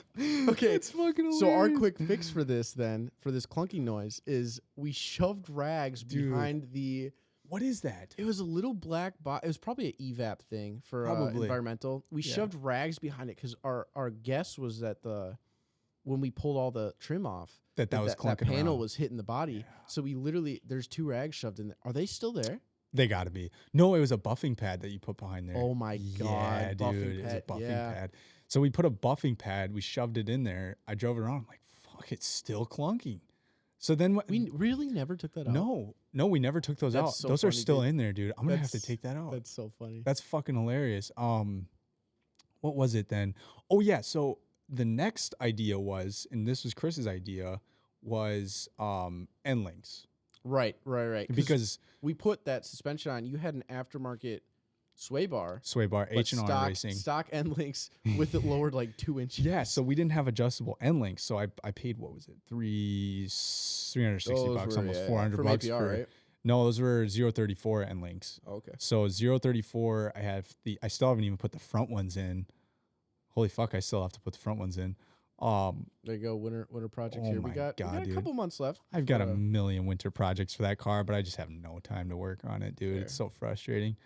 B: Okay,
A: It's fucking hilarious.
B: so our quick fix for this clunking noise is we shoved rags
A: Dude.
B: behind the.
A: What is that?
B: It was a little black box. It was probably an EVAP thing for
A: Probably.
B: environmental. We
A: Yeah.
B: shoved rags behind it because our guess was that when we pulled all the trim off,
A: That was
B: that
A: clunking
B: panel
A: around.
B: was hitting the body.
A: Yeah.
B: So we literally there's 2 rags shoved in there. Are they still there?
A: They got to be. No, it was a buffing pad that you put behind there.
B: Oh my
A: Yeah,
B: God, buffing
A: dude. It was a
B: pad,
A: buffing
B: yeah.
A: pad. So we put a buffing pad. We shoved it in there. I drove it around. I'm like, fuck, it's still clunking. So then
B: We really never took that out.
A: no, we never took those
B: That's
A: out.
B: so
A: those are
B: funny,
A: still
B: dude.
A: in there, dude. I'm gonna have to
B: That's-
A: take that out.
B: That's so funny.
A: That's fucking hilarious. What was it then? Oh yeah, so the next idea was, and this was Chris's idea, was end links.
B: Right.
A: Because
B: we put that suspension on. You had an aftermarket sway bar,
A: sway bar,
B: but
A: H&R Racing.
B: stock end links with it lowered like 2 inches.
A: Yeah, so we didn't have adjustable end links, so I paid, what was it, $360,
B: Those
A: almost
B: were,
A: $400
B: from APR,
A: for
B: right?
A: No, those were 034 end links.
B: Oh, okay.
A: So 034, I still haven't even put the front ones in. Holy fuck, I still have to put the front ones in.
B: There you go. Winter projects
A: Oh
B: here.
A: my
B: we got
A: God,
B: a
A: dude.
B: couple months left.
A: I've got a million winter projects for that car, but I just have no time to work on it, dude.
B: Fair.
A: It's so frustrating.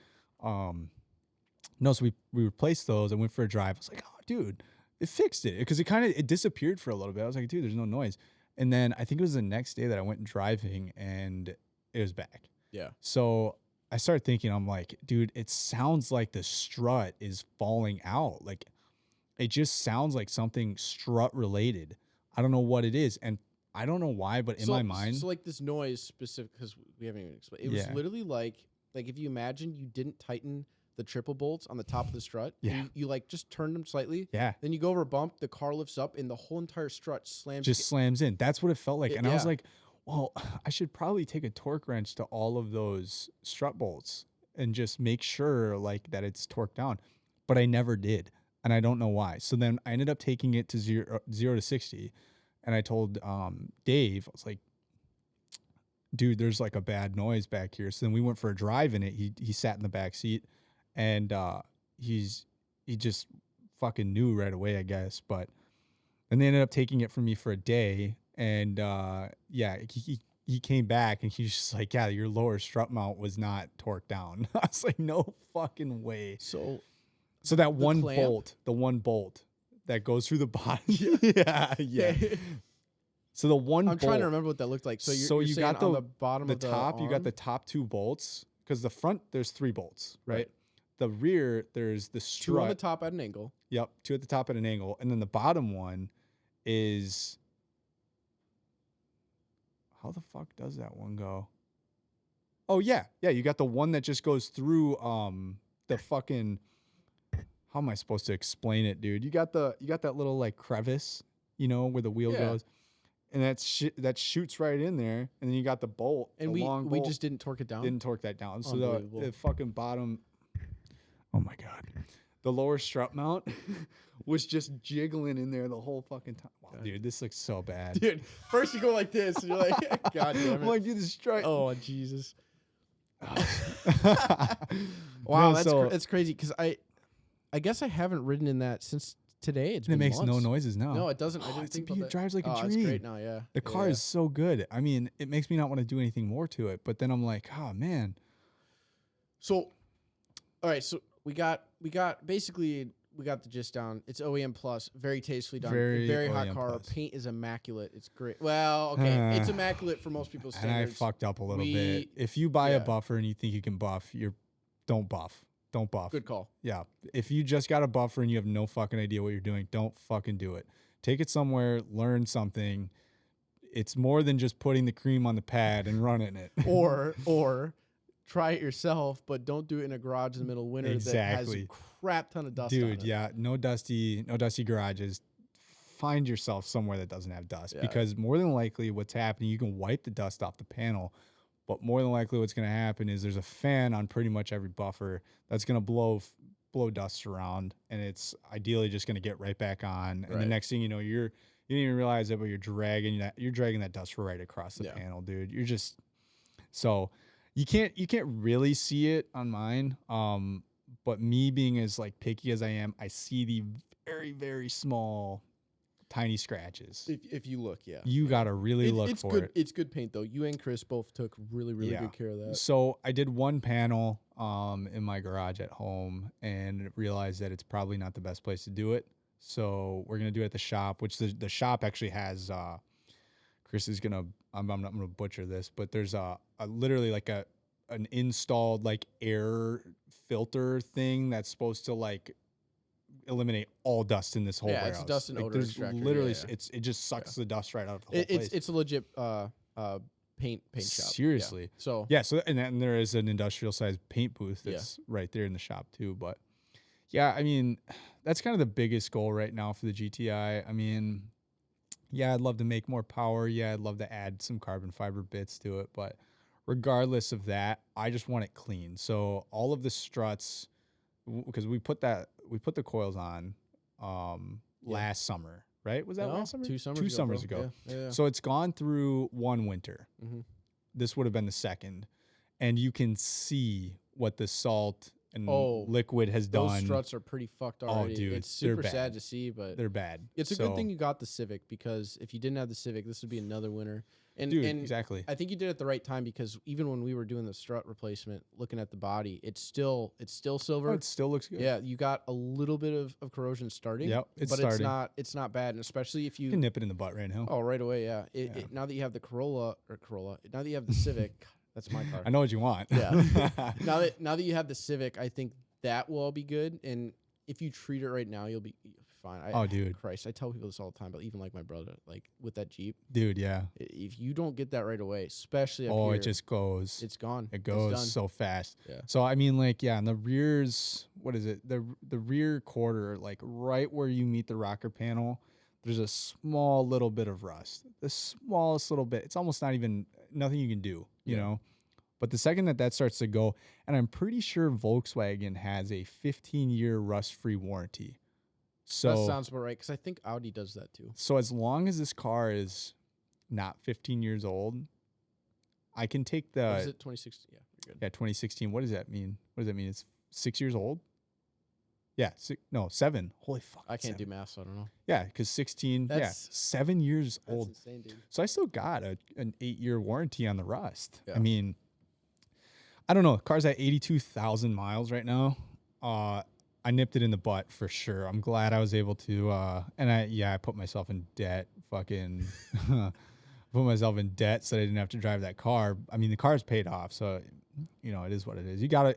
A: No, so we replaced those. I went for a drive. I was like, oh, dude, it fixed it because it disappeared for a little bit. I was like, dude, there's no noise. And then I think it was the next day that I went driving and it was back.
B: Yeah.
A: So I started thinking, I'm like, dude, it sounds like the strut is falling out. Like it just sounds like something strut related. I don't know what it is. And I don't know why, but in my mind.
B: So like this noise specific, because we haven't even explained. It was literally like if you imagine you didn't tighten the triple bolts on the top of the strut.
A: Yeah.
B: And you like just turned them slightly.
A: Yeah.
B: Then you go over a bump, the car lifts up, and the whole entire strut
A: slams in. That's what it felt like. And I was
B: yeah.
A: like, well, I should probably take a torque wrench to all of those strut bolts and just make sure like that it's torqued down. But I never did. And I don't know why. So then I ended up taking it to 0 to 60. And I told Dave, I was like, dude, there's like a bad noise back here. So then we went for a drive in it. He sat in the back seat and he just fucking knew right away, I guess. But and they ended up taking it from me for a day. And yeah, he came back and he's just like, yeah, your lower strut mount was not torqued down. I was like, no fucking way. So that one bolt that goes through the bottom. yeah. So the one
B: I'm trying to remember what that looked like. So you got on the bottom of the
A: top,
B: arm?
A: you got the top two bolts because the front there's 3 bolts, right? The rear there's the strut.
B: 2 on the top at an angle.
A: Yep, 2 at the top at an angle, and then the bottom one is how the fuck does that one go? Oh yeah, you got the one that just goes through the fucking. How am I supposed to explain it, dude? You got that little like crevice, where the wheel goes. And that shoots right in there, and then you got the bolt,
B: and we just didn't torque it down.
A: Didn't torque that down. So the fucking bottom. Oh my god, the lower strut mount was just jiggling in there the whole fucking time. Wow, dude, this looks so bad.
B: Dude, first you go like this, and you're like, God damn it!
A: I'm like, dude, this strut.
B: Oh Jesus! Wow, that's crazy. Because I guess I haven't ridden in that since today. It
A: makes
B: months.
A: no noises now.
B: No, it doesn't. I didn't think
A: it drives like a dream.
B: It's great now, yeah.
A: The car is so good. I mean, it makes me not want to do anything more to it. But then I'm like, oh man.
B: So, all right. So we got basically we got the gist down. It's OEM plus, very tastefully done, very hot car. Plus. Paint is immaculate. It's great. Well, okay, it's immaculate for most people's standards.
A: And I fucked up a little bit. If you buy a buffer and you think you can buff, don't buff. Don't buff.
B: Good call.
A: Yeah. If you just got a buffer and you have no fucking idea what you're doing, don't fucking do it. Take it somewhere, learn something. It's more than just putting the cream on the pad and running it.
B: or try it yourself, but don't do it in a garage in the middle of winter that has a crap ton of dust on it.
A: Dude, yeah. No dusty garages. Find yourself somewhere that doesn't have dust because more than likely what's happening, you can wipe the dust off the panel. But more than likely what's going to happen is there's a fan on pretty much every buffer that's going to blow dust around, and it's ideally just going to get right back on. And the next thing you know, you didn't even realize it, but you're dragging that dust right across the panel, dude. You're just so you can't really see it on mine. But me being as like picky as I am, I see the very, very small tiny scratches.
B: If you look,
A: you gotta really look for it.
B: It's good paint though. You and Chris both took really good care of that.
A: So I did one panel in my garage at home and realized that it's probably not the best place to do it. So we're gonna do it at the shop, which the shop actually has. Chris is gonna. I'm not gonna butcher this, but there's a literally like an installed like air filter thing that's supposed to like eliminate all dust in this whole warehouse.
B: It's dust and odor extractor.
A: Literally, it just sucks the dust right out of the whole place.
B: It's a legit paint shop.
A: Seriously.
B: Yeah.
A: So and there is an industrial sized paint booth that's right there in the shop too. But yeah, I mean, that's kind of the biggest goal right now for the GTI. I mean, yeah, I'd love to make more power. Yeah, I'd love to add some carbon fiber bits to it. But regardless of that, I just want it clean. So all of the struts, because we put the coils on last summer, right? Was that last summer?
B: 2 summers
A: 2 summers ago.
B: Yeah.
A: So it's gone through 1 winter.
B: Mm-hmm.
A: This would have been the second. and you can see what the salt and
B: Oh,
A: liquid has
B: those
A: done.
B: struts are pretty fucked already.
A: dude,
B: It's
A: they're
B: super sad
A: bad.
B: to see, but
A: They're bad.
B: it's a good thing you got the Civic, because if you didn't have the Civic, this would be another winner. And
A: dude,
B: and
A: exactly.
B: I think you did it at the right time, because even when we were doing the strut replacement, looking at the body, it's still silver.
A: Oh, it still looks good.
B: Yeah, you got a little bit of corrosion starting.
A: Yep, it's
B: but
A: starting.
B: it's not bad, and especially if
A: You
B: you
A: can nip it in the butt right now.
B: oh, right away, yeah. Now that you have the Corolla, now that you have the Civic, that's my car.
A: I know what you want.
B: Yeah. now that you have the Civic, I think that will all be good, and if you treat it right now, you'll be fine.
A: Oh, dude.
B: Christ, I tell people this all the time, but even like my brother, like with that Jeep,
A: Dude, yeah.
B: if you don't get that right away, especially up
A: Oh,
B: here,
A: it just goes.
B: it's gone.
A: It
B: It's
A: goes
B: done.
A: so fast.
B: Yeah.
A: So I mean, like, yeah, and the rears, what is it? The rear quarter, like right where you meet the rocker panel, there's a small little bit of rust. The smallest little bit. It's almost not even nothing you can do, you
B: Yeah.
A: know. But the second that starts to go, and I'm pretty sure Volkswagen has a 15-year rust-free warranty. So
B: That sounds about right, because I think Audi does that too.
A: So as long as this car is not 15 years old, I can take
B: What is it 2016? Yeah, you're good.
A: 2016. What does that mean? What does that mean? It's 6 years old? Yeah, 7. Holy fuck.
B: I can't
A: 7.
B: do math, so I don't know.
A: Yeah, because 16,
B: That's-
A: 7 years
B: That's
A: old.
B: insane, dude.
A: So I still got an 8-year warranty on the rust.
B: Yeah.
A: I mean, I don't know. Car's at 82,000 miles right now. I nipped it in the butt for sure. I'm glad I was able to. And I put myself in debt. Fucking put myself in debt so I didn't have to drive that car. I mean, the car's paid off, so it is what it is. You gotta.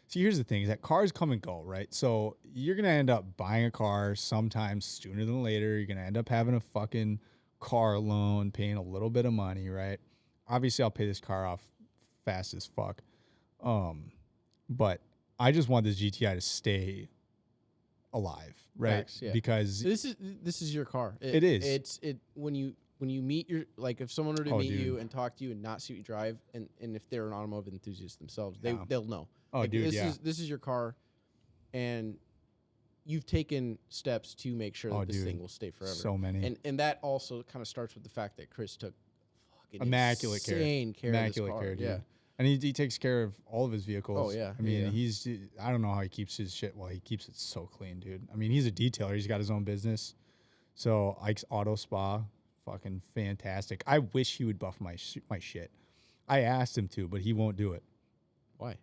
A: See, here's the thing: is that cars come and go, right? So you're gonna end up buying a car sometime sooner than later. You're gonna end up having a fucking car loan, paying a little bit of money, right? Obviously, I'll pay this car off fast as fuck. But I just want this GTI to stay alive, right?
B: Facts, yeah.
A: Because
B: This is your car.
A: It is.
B: It's when you meet your, like, if someone were to
A: Oh,
B: meet
A: dude.
B: you and talk to you and not see what you drive, and if they're an automotive enthusiast themselves,
A: Yeah.
B: they'll know.
A: oh,
B: Like,
A: dude,
B: this
A: yeah.
B: is your car, and you've taken steps to make sure that
A: Oh,
B: this
A: dude.
B: thing will stay forever.
A: So many.
B: And that also kind of starts with the fact that Chris took fucking
A: Immaculate care.
B: insane care
A: Immaculate
B: of this car.
A: care, dude.
B: Yeah.
A: And he takes care of all of his vehicles.
B: Oh, yeah.
A: I mean,
B: Yeah.
A: I don't know how he keeps his shit. Well, he keeps it so clean, dude. I mean, he's a detailer. He's got his own business. So Ike's Auto Spa, fucking fantastic. I wish he would buff my shit. I asked him to, but he won't do it
B: Why?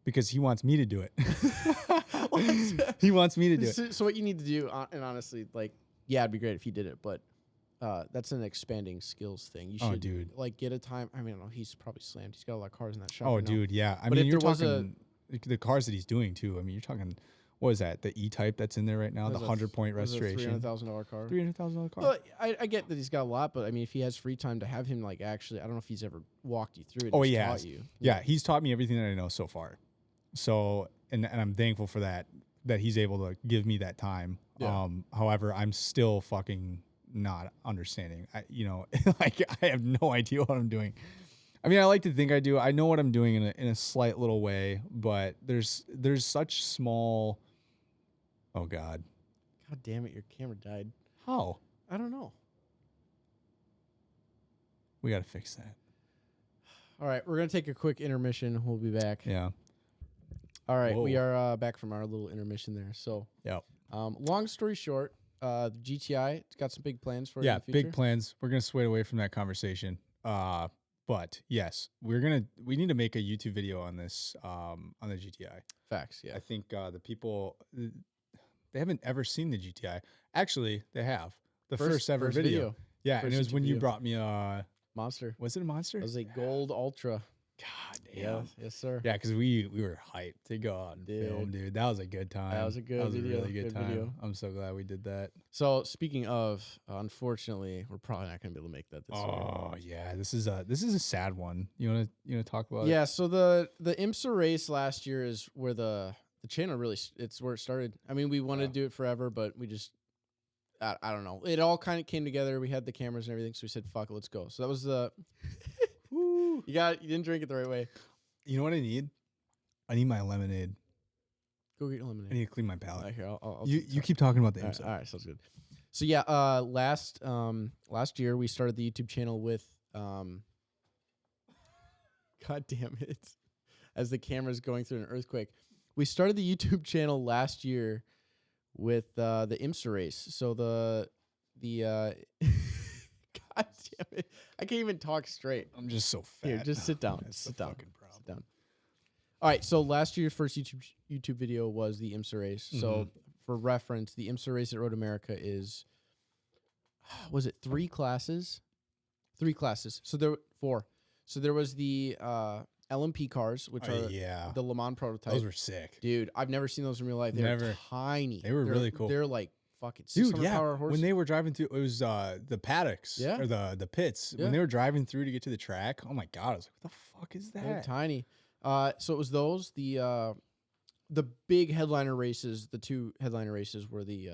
A: because he wants me to do it. He wants me to do it.
B: So what you need to do, and honestly, like, yeah, it'd be great if you did it, but that's an expanding skills thing. You should,
A: Oh, dude.
B: like, get a time. I mean, I don't know, he's probably slammed. He's got a lot of cars in that shop.
A: Oh,
B: right now.
A: dude, yeah. I
B: But
A: mean,
B: if
A: you're
B: there was
A: talking the cars that he's doing too. I mean, you're talking, what is that? The E-Type that's in there right now, the 100-point restoration.
B: $300,000 car.
A: $300,000 car.
B: Well, I get that he's got a lot, but I mean, if he has free time to have him, like, actually, I don't know if he's ever walked you through it.
A: Oh,
B: just
A: he
B: taught
A: has.
B: you.
A: Yeah, he's taught me everything that I know so far. So, and I'm thankful for that he's able to give me that time.
B: Yeah.
A: However, I'm still fucking not understanding. Like, I have no idea what I'm doing. I mean, I like to think I do. I know what I'm doing in a slight little way, but there's such small. Oh God.
B: God damn it, your camera died.
A: How?
B: I don't know.
A: We got to fix that.
B: All right, we're going to take a quick intermission. We'll be back.
A: Yeah.
B: All right, we
A: Whoa.
B: are back from our little intermission there. So,
A: Yep.
B: long story short, the GTI, it's got some big plans for it in
A: Yeah,
B: the future.
A: big plans. We're gonna sway away from that conversation. But yes, we need to make a YouTube video on this on the GTI.
B: Facts, yeah.
A: I think the people they haven't ever seen the GTI. Actually, they have the first ever video. Yeah, and
B: First
A: it was
B: YouTube
A: when you
B: video.
A: brought me a
B: Monster.
A: was it a Monster?
B: It was a gold ultra.
A: God damn.
B: Yeah, yes, sir.
A: Yeah, because we were hyped to go out and film,
B: Dude.
A: dude. That was a good time.
B: That was a good
A: That was
B: video,
A: a really good
B: good
A: time.
B: video.
A: I'm so glad we did that.
B: So, speaking of, unfortunately, we're probably not going to be able to make that this year.
A: Oh yeah, this is a sad one. You wanna talk about it?
B: Yeah, so the IMSA race last year is where the channel really, it's where it started. I mean, we wanted to do it forever, but we just, I don't know. It all kind of came together. We had the cameras and everything, so we said, fuck it, let's go. So that was the, you didn't drink it the right way.
A: You know what I need? I need my lemonade.
B: Go get your
A: I
B: lemonade.
A: need to clean my palate.
B: Here, I'll
A: You keep talking about the
B: all right,
A: IMSA.
B: all right, sounds good. So yeah, last year we started the YouTube channel with God God damn it. As the camera's going through an earthquake. We started the YouTube channel last year with the IMSA race. So the God damn it. I can't even talk straight.
A: I'm just so fat.
B: Here, just sit down.
A: That's
B: Sit
A: the
B: down.
A: fucking problem.
B: Sit down. All right, so last year's first YouTube video was the IMSA race. So for reference, the IMSA race at Road America is, was it 3 classes? 3 classes. So there 4. So there was the LMP cars, which are the Le Mans prototype.
A: Those were sick.
B: Dude, I've never seen those in real life. They're tiny.
A: They're really cool.
B: They're like fucking 600 power horse.
A: When they were driving through, it was the paddocks or the pits.
B: Yeah.
A: When they were driving through to get to the track, oh my God, I was like, what the fuck is that?
B: They're tiny. So it was those. The big headliner races, the 2 headliner races were the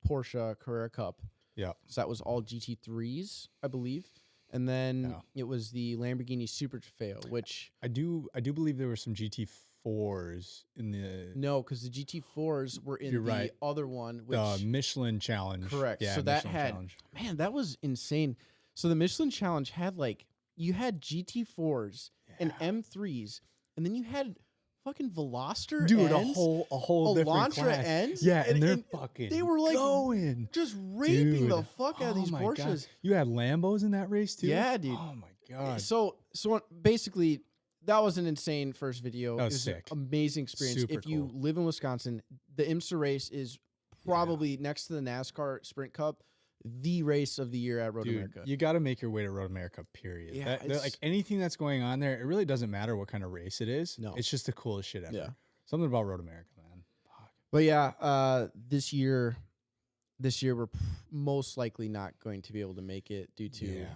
B: Porsche Carrera Cup. Yeah. So that was all GT3s, I believe. And then it was the Lamborghini Super Trofeo, which
A: I do believe there were some GT4s in the
B: because the GT4s were in the other one, which
A: the Michelin Challenge.
B: Correct.
A: Yeah,
B: so
A: Michelin
B: that had
A: Challenge.
B: Man, that was insane. So the Michelin Challenge had you had GT4s and M3s, and then you had fucking Veloster
A: Dude,
B: ends,
A: a whole different
B: Elantra
A: class.
B: ends.
A: Yeah, and they're
B: they were like
A: going.
B: just raping the
A: Dude.
B: fuck out of these
A: my
B: Porsches.
A: God. You had Lambos in that race too?
B: Yeah, dude.
A: Oh my God.
B: So basically, that was an insane first video.
A: That was
B: it was
A: sick.
B: An amazing experience.
A: Super
B: if you
A: cool.
B: live in Wisconsin, the IMSA race is probably next to the NASCAR Sprint Cup, the race of the year at Road America.
A: You got to make your way to Road America, period.
B: Yeah,
A: like anything that's going on there, it really doesn't matter what kind of race it is.
B: No.
A: It's just the coolest shit ever.
B: Yeah.
A: Something about Road America, man. Fuck.
B: But yeah, this year we're most likely not going to be able to make it due to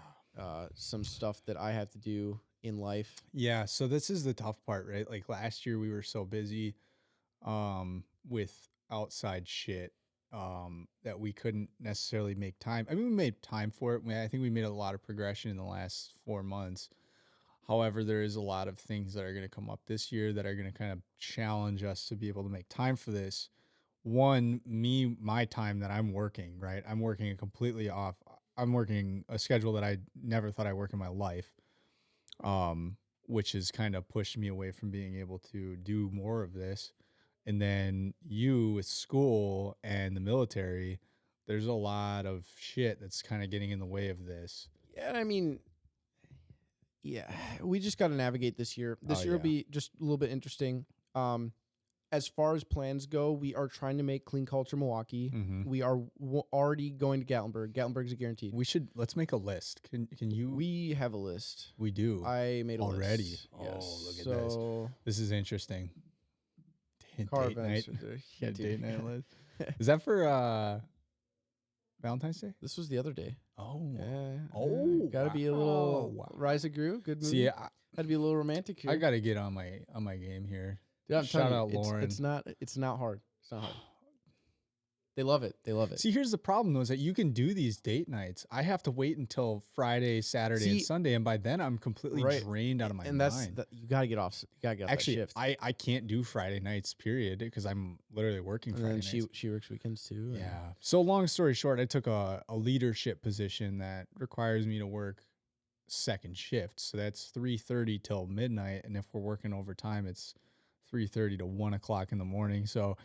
B: some stuff that I have to do in life.
A: Yeah, so this is the tough part, right? Like last year we were so busy with outside shit that we couldn't necessarily make time. I mean, we made time for it. I think we made a lot of progression in the last 4 months. However, there is a lot of things that are going to come up this year that are going to kind of challenge us to be able to make time for this. One, my time that I'm working, right? I'm working I'm working a schedule that I never thought I'd work in my life, which has kind of pushed me away from being able to do more of this. And then you with school and the military, there's a lot of shit that's kind of getting in the way of this.
B: Yeah, I mean, we just got to navigate this year. This year will be just a little bit interesting. As far as plans go, we are trying to make Clean Culture Milwaukee. We are already going to Gatlinburg. Gatlinburg's a guaranteed.
A: Let's make a list. Can you?
B: We have a list.
A: We do.
B: I made a
A: already.
B: list.
A: Oh, look at this. This is interesting.
B: Car
A: date night.
B: Yeah,
A: date night list. Is that for Valentine's Day?
B: This was the other day.
A: Oh.
B: Yeah.
A: Oh.
B: Got to be a little Rise of Gru. Good movie.
A: See,
B: Had to be a little romantic here.
A: I got to get on my game here.
B: Dude, I'm
A: Shout
B: telling
A: out
B: you,
A: Lauren.
B: It's not hard. It's not hard. They love it. They love it.
A: See, here's the problem though, is that you can do these date nights. I have to wait until Friday, Saturday, and Sunday, and by then I'm completely drained out of my mind.
B: And you gotta get off. You gotta get off
A: Actually,
B: that shift.
A: I can't do Friday nights, period, because I'm literally working Friday
B: And
A: nights.
B: she works weekends too.
A: Yeah. So long story short, I took a leadership position that requires me to work second shift. So that's 3:30 till midnight, and if we're working overtime, it's 3:30 to 1 o'clock in the morning. So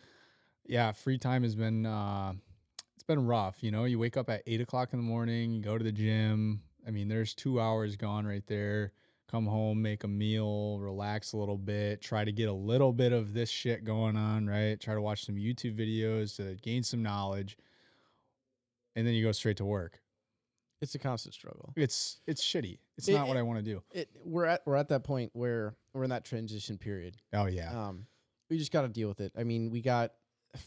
A: yeah, free time has been it's been rough. You know, you wake up at 8 o'clock in the morning, you go to the gym. I mean, there's 2 hours gone right there. Come home, make a meal, relax a little bit, try to get a little bit of this shit going on, right? Try to watch some YouTube videos to gain some knowledge. And then you go straight to work.
B: It's a constant struggle.
A: It's shitty. It's not what I want to do.
B: We're at that point where we're in that transition period.
A: Oh yeah.
B: We just got to deal with it. I mean,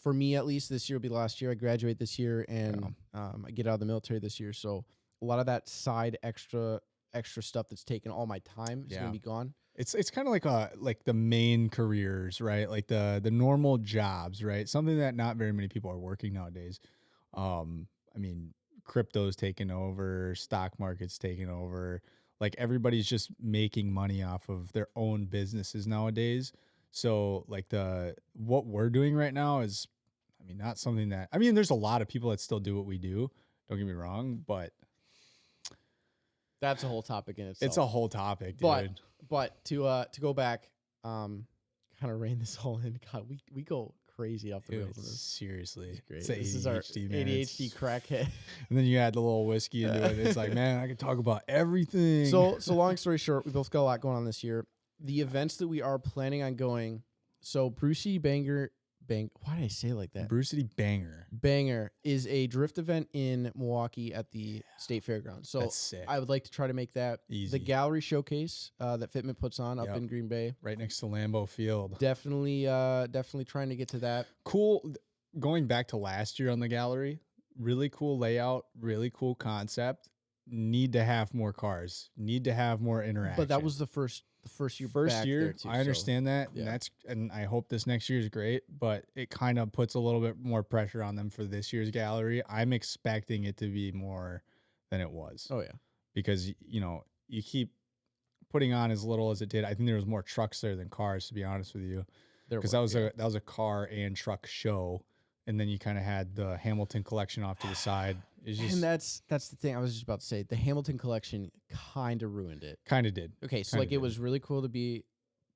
B: for me at least, this year will be the last year. I graduate this year, and I get out of the military this year. So a lot of that side extra stuff that's taken all my time is gonna be gone.
A: It's kind of like the main careers, right? Like the normal jobs, right? Something that not very many people are working nowadays. I mean, crypto's taken over, stock market's taken over. Like everybody's just making money off of their own businesses nowadays. So like what we're doing right now is, I mean, not something that, I mean, there's a lot of people that still do what we do. Don't get me wrong, but
B: that's a whole topic in itself.
A: it's a whole topic, dude.
B: But to go back, kind of rein this all in. God, we go crazy off the
A: Dude,
B: rails on this.
A: seriously.
B: It's great.
A: It's the
B: This is our
A: ADHD, man.
B: ADHD crackhead.
A: And then you add the little whiskey into it. It's like, man, I can talk about everything.
B: So long story short, we both got a lot going on this year. The events that we are planning on going. So Brucey why did I say it like that?
A: Brew City Banger.
B: Banger is a drift event in Milwaukee at the State Fairgrounds. So
A: That's sick.
B: I would like to try to make that
A: Easy.
B: the gallery showcase that Fitment puts on up in Green Bay.
A: Right next to Lambeau Field.
B: Definitely trying to get to that.
A: Cool. Going back to last year on the gallery, really cool layout, really cool concept. Need to have more cars. Need to have more interaction.
B: But that was the first year.
A: First
B: back
A: year,
B: there too,
A: I understand that,
B: yeah.
A: and I hope this next year is great. But it kind of puts a little bit more pressure on them for this year's gallery. I'm expecting it to be more than it was.
B: Oh yeah,
A: because you keep putting on as little as it did. I think there was more trucks there than cars, to be honest with you, because that was a car and truck show, and then you kind of had the Hamilton collection off to the side. It's just,
B: and that's the thing I was just about to say. The Hamilton collection kind of ruined it.
A: Kind of did.
B: Okay, so
A: Kinda
B: like it was really cool to be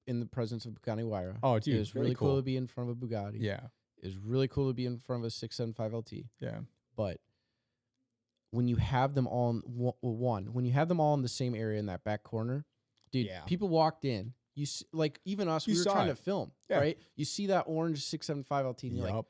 B: in the presence of Bugatti Huayra.
A: Oh, dude,
B: it was really cool to be in front of a Bugatti.
A: Yeah,
B: it was really cool to be in front of a 675 LT.
A: yeah.
B: But when you have them all when you have them all in the same area in that back corner, dude, people walked in. You see, like even us, we were trying to film, right? You see that orange 675 LT, and you're like,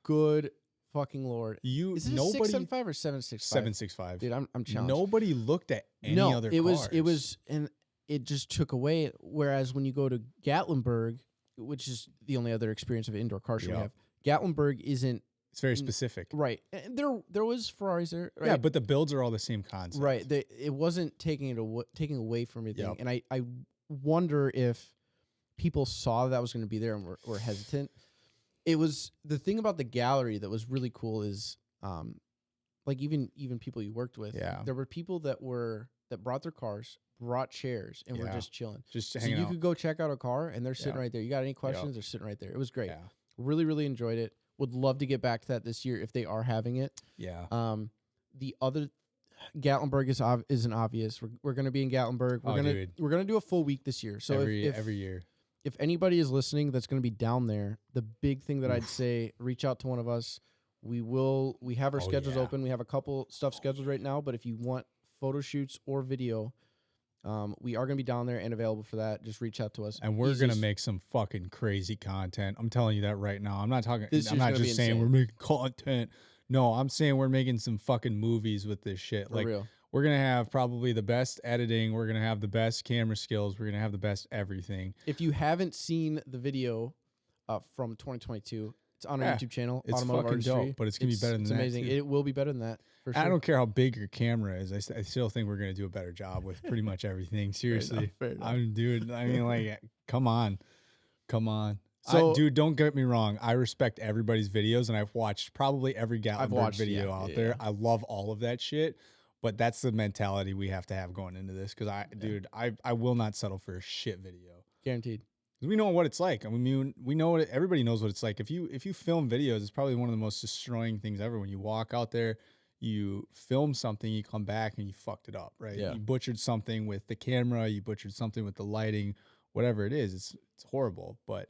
B: good fucking Lord. Is it a 675 or 765?
A: 765.
B: Dude, I'm challenged.
A: Nobody looked at any other cars.
B: It was, and it just took away. Whereas when you go to Gatlinburg, which is the only other experience of an indoor car show we have, Gatlinburg isn't.
A: It's very specific.
B: Right. And there was Ferraris there. Right?
A: Yeah, but the builds are all the same concept.
B: Right. It wasn't taking away from anything. And I wonder if people saw that was going to be there and were hesitant. It was the thing about the gallery that was really cool is, like even people you worked with.
A: Yeah.
B: There were people that brought their cars, brought chairs, and were just chilling.
A: Just
B: so
A: hanging
B: you
A: out.
B: could go check out a car, and they're sitting right there. You got any questions? They're sitting right there. It was great.
A: Yeah.
B: Really, really enjoyed it. Would love to get back to that this year if they are having it.
A: Yeah.
B: The other Gatlinburg isn't obvious. We're going to be in Gatlinburg. We're gonna do a full week this year. So
A: every year.
B: If anybody is listening that's going to be down there, the big thing that I'd say, reach out to one of us. We have our schedules open. We have a couple stuff scheduled right now, but if you want photo shoots or video, we are going to be down there and available for that. Just reach out to us.
A: And we're going to make some fucking crazy content. I'm telling you that right now. I'm not saying
B: insane.
A: we're making content. No, I'm saying we're making some fucking movies with this shit.
B: For real.
A: We're going to have probably the best editing. We're going to have the best camera skills. We're going to have the best everything.
B: If you haven't seen the video from 2022, it's on our YouTube channel.
A: It's
B: Automotive
A: fucking
B: Artistry.
A: dope, but it's going to be better than that.
B: It's amazing.
A: Too.
B: It will be better than that, for sure.
A: I don't care how big your camera is. I still think we're going to do a better job with pretty much everything. Seriously.
B: Fair enough.
A: I mean, like, come on.
B: So,
A: dude, don't get me wrong. I respect everybody's videos, and I've watched probably every Gatlinburg video out there. I love all of that shit, but that's the mentality we have to have going into this. Because I will not settle for a shit video.
B: Guaranteed.
A: We know what it's like. I mean, we know everybody knows what it's like. If you film videos, it's probably one of the most destroying things ever. When you walk out there, you film something, you come back and you fucked it up, right?
B: Yeah.
A: You butchered something with the camera, you butchered something with the lighting, whatever it is. It's horrible, but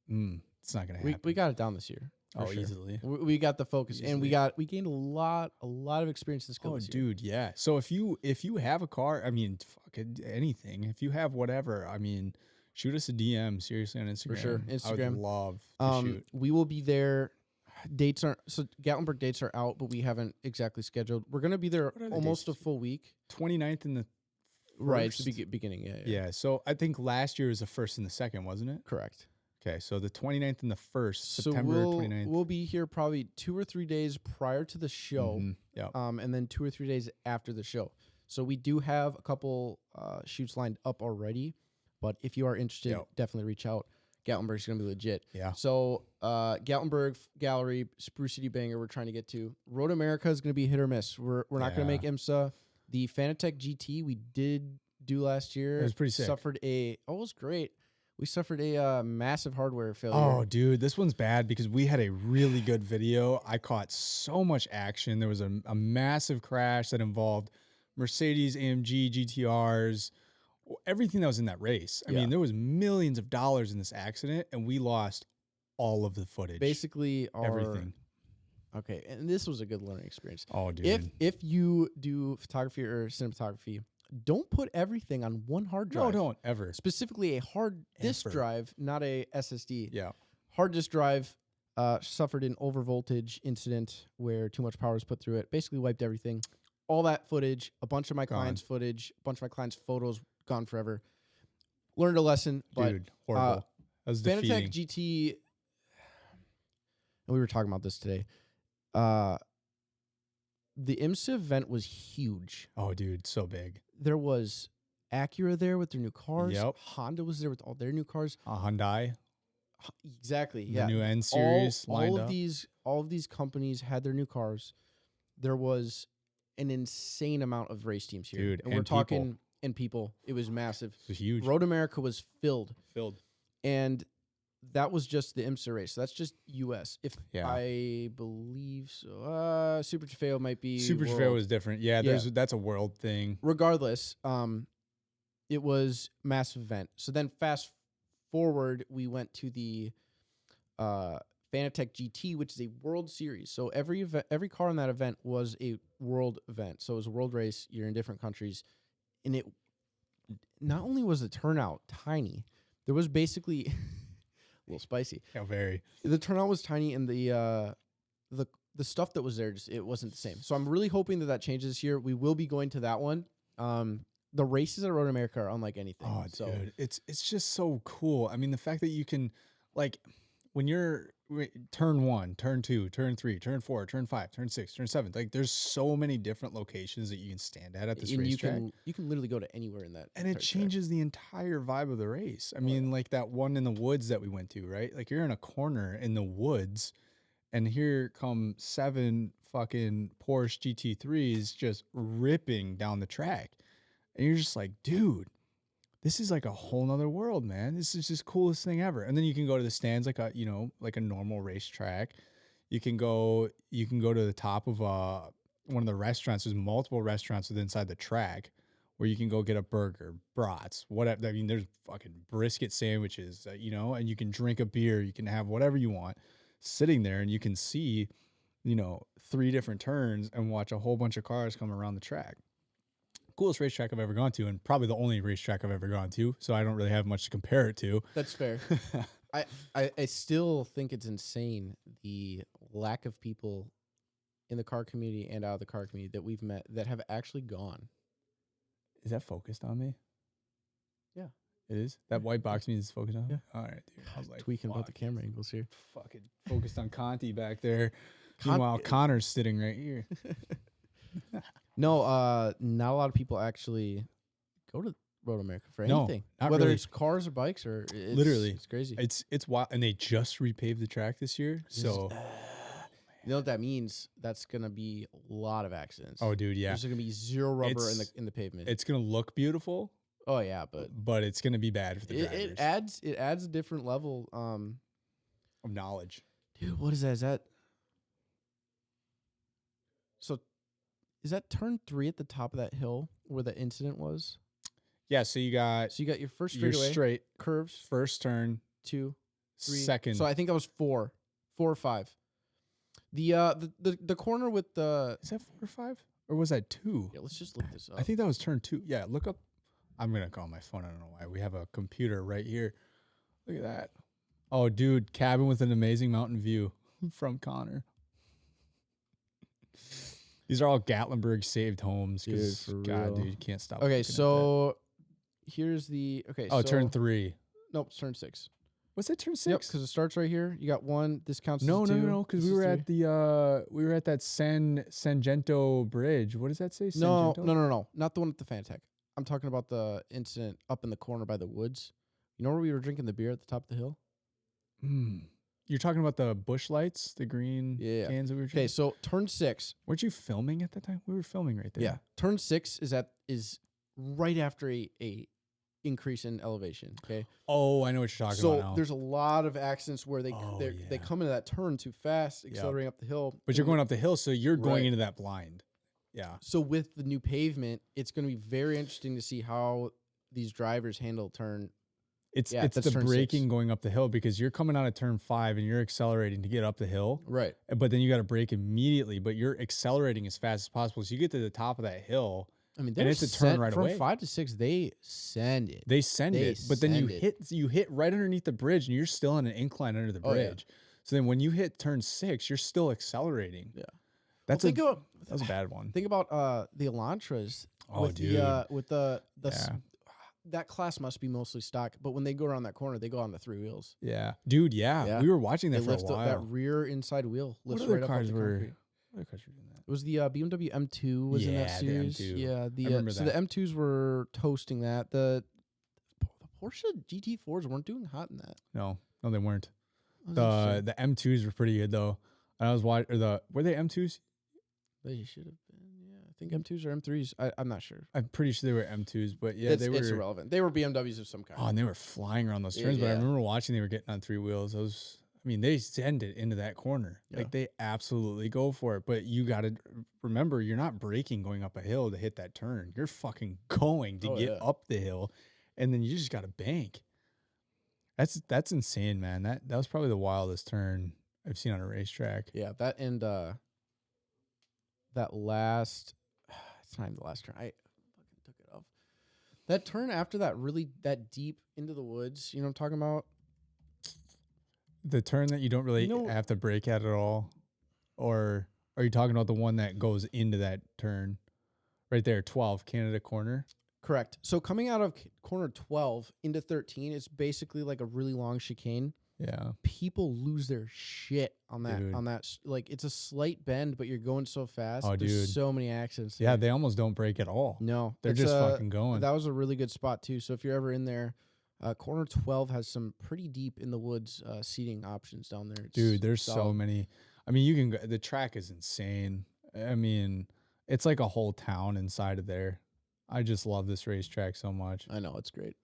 A: it's not gonna happen.
B: We got it down this year. Sure.
A: Easily.
B: We got the focus, and we gained a lot of experience this
A: Oh,
B: this year.
A: dude, yeah. So if you have a car, I mean, fucking anything. If you have whatever, I mean, shoot us a DM seriously on Instagram.
B: For sure, Instagram.
A: I would love to shoot.
B: We will be there. Gatlinburg dates are out, but we haven't exactly scheduled. We're gonna be there almost a full week.
A: 29th and the
B: right, it's the beginning.
A: Yeah. So I think last year was the 1st and the 2nd, wasn't it?
B: Correct.
A: Okay, so the 29th and the 1st,
B: So
A: September 29th.
B: we'll be here probably 2 or 3 days prior to the show, and then 2 or 3 days after the show. So we do have a couple shoots lined up already, but if you are interested, definitely reach out. Gatlinburg's going to be legit.
A: Yeah.
B: So Gatlinburg Gallery, Spruce City Banger we're trying to get to. Road America is going to be hit or miss. We're not going to make IMSA. The Fanatec GT we did do last year.
A: It was pretty sick.
B: It was great. We suffered a massive hardware failure.
A: Oh, dude, this one's bad because we had a really good video. I caught so much action. There was a massive crash that involved Mercedes AMG GTRs, everything that was in that race. I
B: Yeah.
A: mean, there was millions of dollars in this accident, and we lost all of the footage.
B: Basically,
A: everything.
B: Okay, and this was a good learning experience.
A: Oh, dude.
B: If you do photography or cinematography, don't put everything on one hard drive.
A: No, don't ever.
B: Specifically, a hard disk
A: Ever.
B: drive, not a SSD.
A: Yeah.
B: Hard disk drive suffered an overvoltage incident where too much power was put through it. Basically, wiped everything. All that footage, a bunch of my clients' footage, a bunch of my clients' photos gone forever. Learned a lesson, but
A: Dude, horrible. That was defeating.
B: Fanatec GT. And we were talking about this today. The IMSA event was huge.
A: Oh, dude, so big.
B: There was Acura there with their new cars.
A: Yep.
B: Honda was there with all their new cars.
A: Hyundai.
B: Exactly.
A: The new N series lined up.
B: All of these companies had their new cars. There was an insane amount of race teams here.
A: Dude,
B: and we're talking and people. It was massive.
A: It was huge.
B: Road America was filled.
A: Filled.
B: And that was just the IMSA race. So that's just US.
A: Yeah.
B: I believe so. Super Trofeo might be
A: Super
B: world.
A: Trofeo was different. Yeah, that's a world thing.
B: Regardless, it was massive event. So then fast forward, we went to the Fanatec GT, which is a World Series. So every car in that event was a world event. So it was a world race. You're in different countries, and it not only was the turnout tiny, there was basically a little spicy.
A: Yeah, very.
B: The turnout was tiny, and the stuff that was there just it wasn't the same. So I'm really hoping that changes this year. We will be going to that one. The races at Road America are unlike anything.
A: Oh,
B: so
A: dude, it's just so cool. I mean, the fact that you can, like, when you're turn 1, turn 2, turn 3, turn 4, turn 5, turn 6, turn 7, like, there's so many different locations that you can stand at this racetrack.
B: You can literally go to anywhere in that.
A: And it changes the entire vibe of the race. I mean, like that one in the woods that we went to, right? Like you're in a corner in the woods, and here come 7 fucking Porsche GT3s just ripping down the track. And you're just like, dude, this is like a whole nother world, man. This is just coolest thing ever. And then you can go to the stands like a normal racetrack. You can go to the top of one of the restaurants. There's multiple restaurants inside the track where you can go get a burger, brats, whatever. I mean, there's fucking brisket sandwiches, and you can drink a beer. You can have whatever you want sitting there, and you can see, 3 different turns and watch a whole bunch of cars come around the track. Coolest racetrack I've ever gone to, and probably the only racetrack I've ever gone to, so I don't really have much to compare it to.
B: That's fair. I still think it's insane the lack of people in the car community and out of the car community that we've met that have actually gone.
A: Is that focused on me?
B: Yeah.
A: It is? That white box means it's focused on me?
B: Yeah.
A: All right, dude. I was like,
B: tweaking about the camera angles here.
A: Fucking focused on Conti back there. Meanwhile, Connor's sitting right here.
B: No, not a lot of people actually go to Road America for anything.
A: Not
B: Whether
A: really.
B: it's cars or bikes or
A: Literally.
B: it's crazy.
A: It's wild, and they just repaved the track this year. So
B: you know what that means? That's gonna be a lot of accidents.
A: oh, dude, yeah.
B: There's gonna be zero rubber in the pavement.
A: It's gonna look beautiful.
B: Oh yeah,
A: but it's gonna be bad for the drivers.
B: It adds a different level
A: of knowledge.
B: Dude, what is that? Is that so? Is that turn 3 at the top of that hill where the incident was?
A: Yeah. So you got
B: your first
A: your
B: straightaway,
A: straight
B: curves,
A: first turn,
B: 2, 3,
A: second.
B: So I think that was 4 or 5. The corner with the
A: is that 4 or 5 or was that 2?
B: yeah. Let's just look this up.
A: I think that was turn 2. Yeah. Look up. I'm gonna call my phone. I don't know why. We have a computer right here. Look at that. Oh, dude, cabin with an amazing mountain view from Connor. These are all Gatlinburg saved homes.
B: Dude, for
A: God,
B: real.
A: dude, you can't stop.
B: Okay, so here's the
A: Oh,
B: so,
A: turn 3.
B: Nope, it's turn 6.
A: Was it turn 6?
B: Yep, because it starts right here. You got 1. This counts.
A: No,
B: as
A: no,
B: 2.
A: no, no. Because
B: This
A: we
B: is
A: were at that San Gento Bridge. What does that say?
B: No,
A: San Gento?
B: no, not the one at the Fanatec. I'm talking about the incident up in the corner by the woods. You know where we were drinking the beer at the top of the hill?
A: You're talking about the bush lights, the green
B: Yeah.
A: cans that we were drinking?
B: Okay, so turn 6.
A: Weren't you filming at that time? We were filming right there.
B: Yeah, turn 6 is right after a increase in elevation. Okay.
A: Oh, I know what you're talking about now.
B: So there's a lot of accidents where they
A: yeah.
B: come into that turn too fast, accelerating up the hill.
A: But you're going up the hill, so you're going
B: Right.
A: into that blind. Yeah.
B: So with the new pavement, it's going to be very interesting to see how these drivers handle turn.
A: It's
B: that's
A: the
B: turn
A: braking
B: 6.
A: going up the hill because you're coming out of turn 5 and you're accelerating to get up the hill.
B: Right.
A: But then you got to brake immediately, but you're accelerating as fast as possible. So you get to the top of that hill.
B: I mean,
A: And it's a turn right
B: from
A: away.
B: 5 to 6. They send it.
A: They send it, but then you
B: send
A: hit right underneath the bridge, and you're still on an incline under the
B: Oh, yeah.
A: bridge. So then when you hit turn 6, you're still accelerating.
B: Yeah.
A: That's
B: that
A: was a bad one.
B: Think about the Elantras.
A: Oh,
B: with
A: dude.
B: With that class must be mostly stock, but when they go around that corner, they go on the 3 wheels.
A: Yeah, dude. Yeah, we were watching that
B: They
A: for a
B: lift
A: while.
B: that rear inside wheel
A: What
B: lifts
A: other
B: right up
A: cars
B: off the
A: were?
B: concrete.
A: What other cars were doing that?
B: It was the BMW M2 was in that
A: Yeah, the
B: series.
A: M2.
B: Yeah,
A: I remember
B: so
A: that.
B: the M2s were toasting that. The Porsche GT4s weren't doing hot in that.
A: No, they weren't.
B: That was
A: The M2s were pretty good though. And I was watching were they M2s?
B: They should have been. Yeah, I think M2s or M3s. I'm not sure.
A: I'm pretty sure they were M2s, but yeah, they were.
B: It's irrelevant. They were BMWs of some kind.
A: Oh, and they were flying around those turns. But I
B: Yeah.
A: remember watching they were getting on 3 wheels. They send it into that corner.
B: Yeah.
A: Like they absolutely go for it. But you got to remember, you're not braking going up a hill to hit that turn. You're fucking going to get up the hill, and then you just got to bank. That's insane, man. That was probably the wildest turn I've seen on a racetrack.
B: Yeah, that and that last. It's not even the last turn. I fucking took it off. That turn after that, really that deep into the woods. You know what I'm talking about?
A: The turn that you don't really have to brake at all, or are you talking about the one that goes into that turn, right there, 12 Canada corner?
B: Correct. So coming out of corner 12 into 13, it's basically like a really long chicane.
A: Yeah.
B: People lose their shit on that.
A: Dude.
B: Like it's a slight bend, but you're going so fast.
A: Oh,
B: There's
A: dude.
B: so many accidents.
A: Yeah, they almost don't brake at all.
B: No,
A: they're just fucking going.
B: That was a really good spot too. So if you're ever in there, corner 12 has some pretty deep in the woods seating options down there.
A: Dude, there's so many. I mean, you can go, the track is insane. I mean, it's like a whole town inside of there. I just love this racetrack so much.
B: I know, it's great.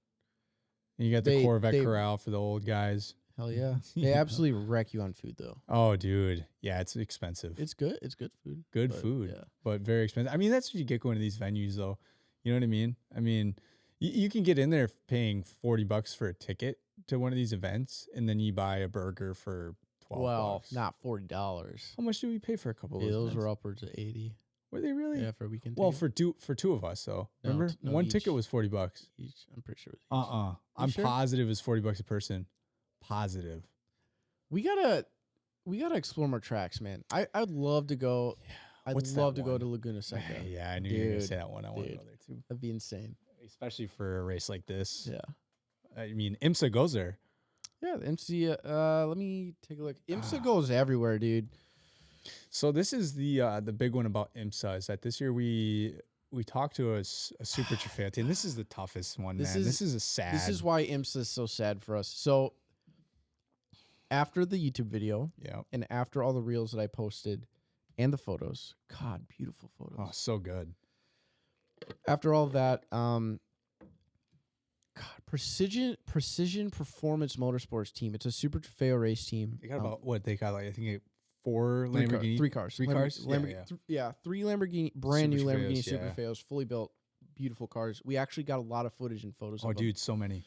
A: And you got the Corvette Corral for the old guys.
B: Hell yeah. They absolutely wreck you on food though.
A: Oh, dude. Yeah, it's expensive.
B: It's good. It's good food.
A: Good food, but very expensive. I mean, that's what you get going to these venues though. You know what I mean? I mean, you can get in there paying $40 for a ticket to one of these events, and then you buy a burger for $12.
B: Well, not $40.
A: How much do we pay for a couple of those?
B: Those
A: events?
B: were upwards of 80.
A: Were they really?
B: Yeah, for a weekend.
A: Well,
B: ticket.
A: for two of us though.
B: No,
A: Remember, one
B: each.
A: ticket was $40
B: Each, I'm pretty sure. It was each.
A: I'm
B: sure?
A: positive it's $40 a person. Positive.
B: We gotta explore more tracks, man. I'd love to go. I'd
A: What's
B: love
A: that
B: to go
A: one?
B: to Laguna Seca.
A: Yeah, I knew you were gonna
B: Dude,
A: say that one. I want to go there too,
B: That'd be insane.
A: especially for a race like this.
B: Yeah.
A: I mean, IMSA goes there.
B: Yeah, the MC. Let me take a look. IMSA goes everywhere, dude.
A: So this is the big one about IMSA is that this year we talked to a super fan team. This is the toughest one, man. This is a sad.
B: This is why IMSA is so sad for us. So after the YouTube video, and after all the reels that I posted, and the photos, God, beautiful photos.
A: Oh, so good.
B: After all of that, God, Precision Performance Motorsports team. It's a super trofeo race team.
A: They got about what they got, like I think 4
B: Three
A: Lamborghini,
B: three cars,
A: three cars,
B: yeah, 3 Lamborghini, brand new
A: Super
B: Lamborghini
A: Trofeos,
B: super
A: yeah.
B: trofeos, fully built, beautiful cars. We actually got a lot of footage and photos.
A: Oh,
B: of them.
A: dude, so many.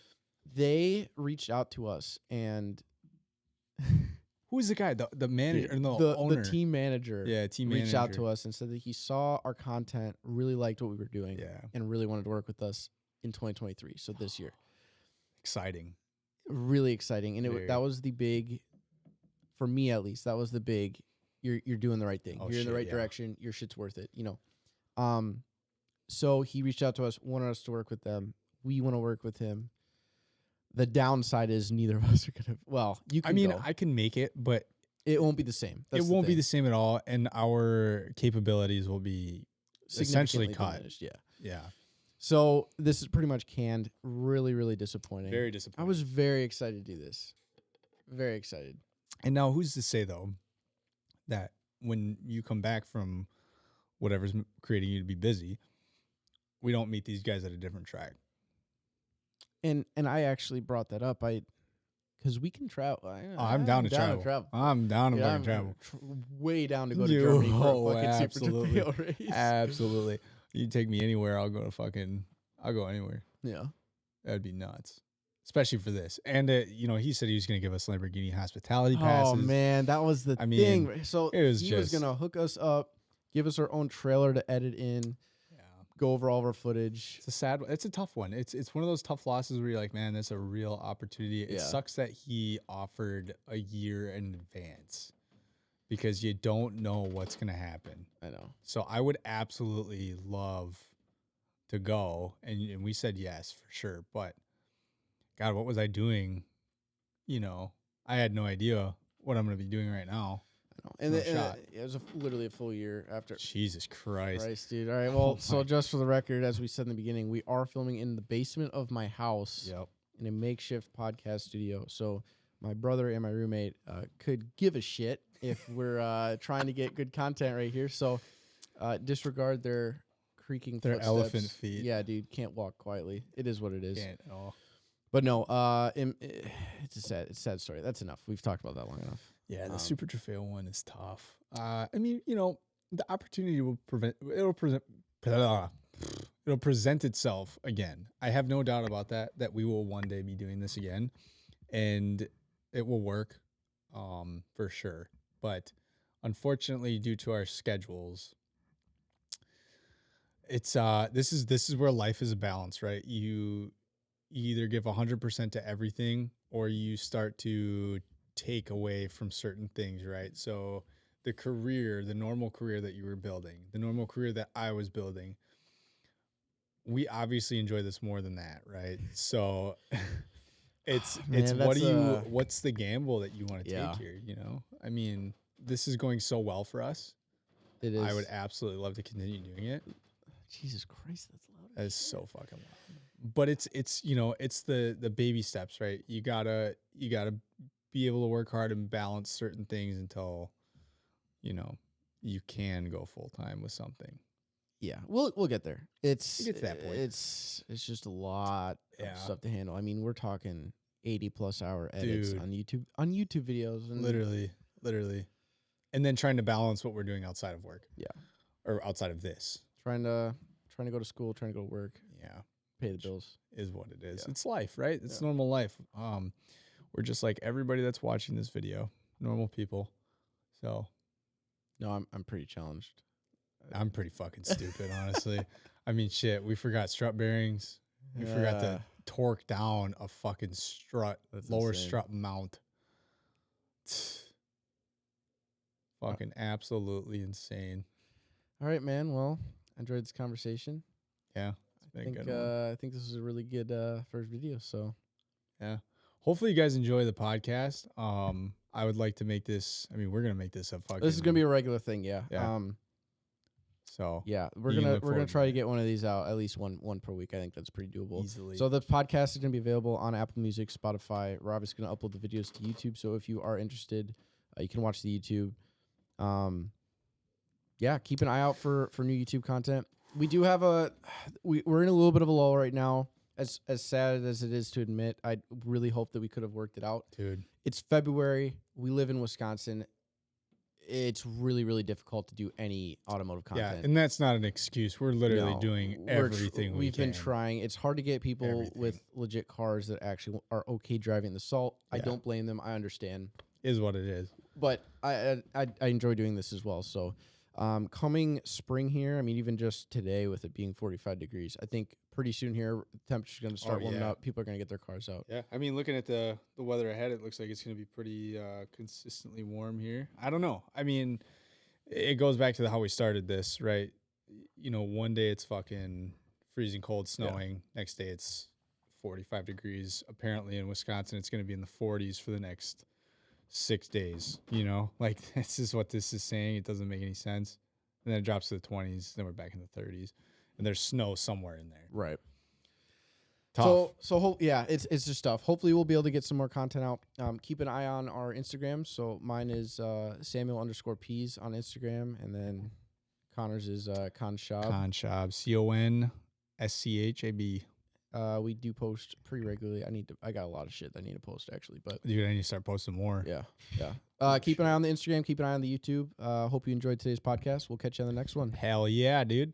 B: They reached out to us and.
A: Who is the guy? The manager, or the owner,
B: the team manager.
A: Yeah, team
B: reached
A: manager.
B: out to us and said that he saw our content, really liked what we were doing, and really wanted to work with us in 2023. So this year,
A: exciting,
B: really exciting, and that was the big, for me at least, that was the big. You're doing the right thing. You're in the right direction. Your shit's worth it. You know. So he reached out to us, wanted us to work with them. We want to work with him. The downside is neither of us are gonna. Well, you can.
A: I mean,
B: go.
A: I can make it, but
B: it won't be the same.
A: It won't be the same at all, and our capabilities will be essentially cut.
B: Diminished,
A: Yeah.
B: So this is pretty much canned. Really, really disappointing.
A: Very disappointing.
B: I was very excited to do this. Very excited.
A: And now, who's to say though that when you come back from whatever's creating you to be busy, we don't meet these guys at a different track?
B: And I actually brought that up. Because we can travel.
A: I'm down to travel. I'm down to fucking travel.
B: Way down to go to Germany for a fucking super trofeo race.
A: Absolutely. You take me anywhere, I'll go anywhere.
B: Yeah.
A: That'd be nuts, especially for this. And you know, he said he was going to give us Lamborghini hospitality
B: Oh
A: passes.
B: man, that was the
A: I mean,
B: thing. So
A: it was
B: he was
A: just
B: gonna hook us up, give us our own trailer to edit in,
A: yeah.
B: go over all of our footage.
A: It's a sad. It's a tough one. It's one of those tough losses where you're like, man, that's a real opportunity. It
B: Yeah.
A: sucks that he offered a year in advance because you don't know what's going to happen.
B: I know.
A: So I would absolutely love to go, and we said yes for sure. But God, what was I doing? You know, I had no idea what I'm going to be doing right now.
B: I know. And,
A: No
B: and
A: shot.
B: it was literally a full year after.
A: Jesus Christ.
B: Christ, dude. All right. Well,
A: Oh
B: so
A: my-
B: just for the record, as we said in the beginning, we are filming in the basement of my house
A: Yep.
B: in a makeshift podcast studio. So my brother and my roommate could give a shit if we're trying to get good content right here. So disregard their creaking
A: Their
B: footsteps.
A: elephant feet.
B: Yeah, dude. Can't walk quietly. It is what it is.
A: Can't at all.
B: But no, it's a sad story. That's enough. We've talked about that long enough.
A: Yeah, the Super Trofeo one is tough. I mean, you know, the opportunity will it'll present itself again. I have no doubt about that we will one day be doing this again, and it will work, for sure. But unfortunately, due to our schedules, it's this is where life is a balance, right? You either give 100% to everything, or you start to take away from certain things, right? So the normal career that you were building, the normal career that I was building, we obviously enjoy this more than that, right? So it's
B: Man,
A: what's the gamble that you want to
B: Yeah.
A: take here, you know? I mean, this is going so well for us.
B: It is.
A: I would absolutely love to continue doing it.
B: Jesus Christ, that's loud.
A: That is so fucking loud. But it's you know, it's the baby steps, right? You gotta be able to work hard and balance certain things until, you know, you can go full time with something.
B: Yeah, we'll get there. It's
A: We'll get to that point.
B: It's just a lot
A: Yeah.
B: of stuff to handle. I mean, we're talking 80+ hour edits
A: Dude.
B: on YouTube videos and
A: Literally. And then trying to balance what we're doing outside of work.
B: Yeah.
A: Or outside of this.
B: trying to go to school, trying to go to work,
A: Yeah.
B: pay the bills.
A: Is what it is.
B: Yeah.
A: It's life, right? It's
B: Yeah.
A: normal life. We're just like everybody that's watching this video, normal people. So
B: No, I'm pretty challenged.
A: I'm pretty fucking stupid, honestly. I mean, shit, we forgot strut bearings. We forgot
B: Yeah.
A: to torque down a fucking strut,
B: That's
A: lower
B: insane.
A: strut mount. Fucking absolutely insane.
B: All right, man. Well, I enjoyed this conversation.
A: Yeah, it's been
B: I
A: a
B: think
A: good one.
B: I think this was a really good first video. So
A: Yeah. Hopefully you guys enjoy the podcast. I would like to make this. I mean, we're gonna make this a fucking.
B: this is gonna be a regular thing. Yeah.
A: Yeah. So
B: Yeah, we're
A: You can
B: gonna
A: look
B: we're gonna
A: forward to
B: try to
A: that.
B: get one of these out at least one per week. I think that's pretty doable.
A: easily.
B: So the podcast is gonna be available on Apple Music, Spotify. We're obviously gonna upload the videos to YouTube. So if you are interested, you can watch the YouTube. Yeah, keep an eye out for new YouTube content. We do have we're in a little bit of a lull right now. As sad as it is to admit, I really hope that we could have worked it out.
A: dude.
B: It's February. We live in Wisconsin. It's really, really difficult to do any automotive content.
A: Yeah, and that's not an excuse. We're literally
B: No,
A: doing
B: we're
A: everything
B: we've been
A: can.
B: trying. It's hard to get people
A: Everything.
B: with legit cars that actually are okay driving the salt. I
A: Yeah.
B: don't blame them. I understand,
A: Is what it is.
B: but I enjoy doing this as well. So, coming spring here, I mean, even just today with it being 45 degrees, I think pretty soon here, temperature's going to start warming
A: yeah.
B: up. People are going to get their cars out.
A: Yeah, I mean, looking at the weather ahead, it looks like it's going to be pretty consistently warm here. I don't know. I mean, it goes back to how we started this, right? You know, one day it's fucking freezing cold, snowing. Next day it's 45 degrees. Apparently in Wisconsin, it's going to be in the 40s for the next 6 days. You know, like this is what this is saying. It doesn't make any sense. And then it drops to the 20s. Then we're back in the 30s, and there's snow somewhere in there.
B: Right.
A: Tough.
B: Yeah, it's just tough. Hopefully we'll be able to get some more content out. Keep an eye on our Instagram. So mine is Samuel_Peas on Instagram, and then Connor's is Conshab.
A: Conshab, CONSCHAB.
B: We do post pretty regularly. I got a lot of shit that I need to post actually, but
A: Dude, I need to start posting more.
B: yeah. Keep an eye on the Instagram. Keep an eye on the YouTube. Hope you enjoyed today's podcast. We'll catch you on the next one.
A: Hell yeah, dude.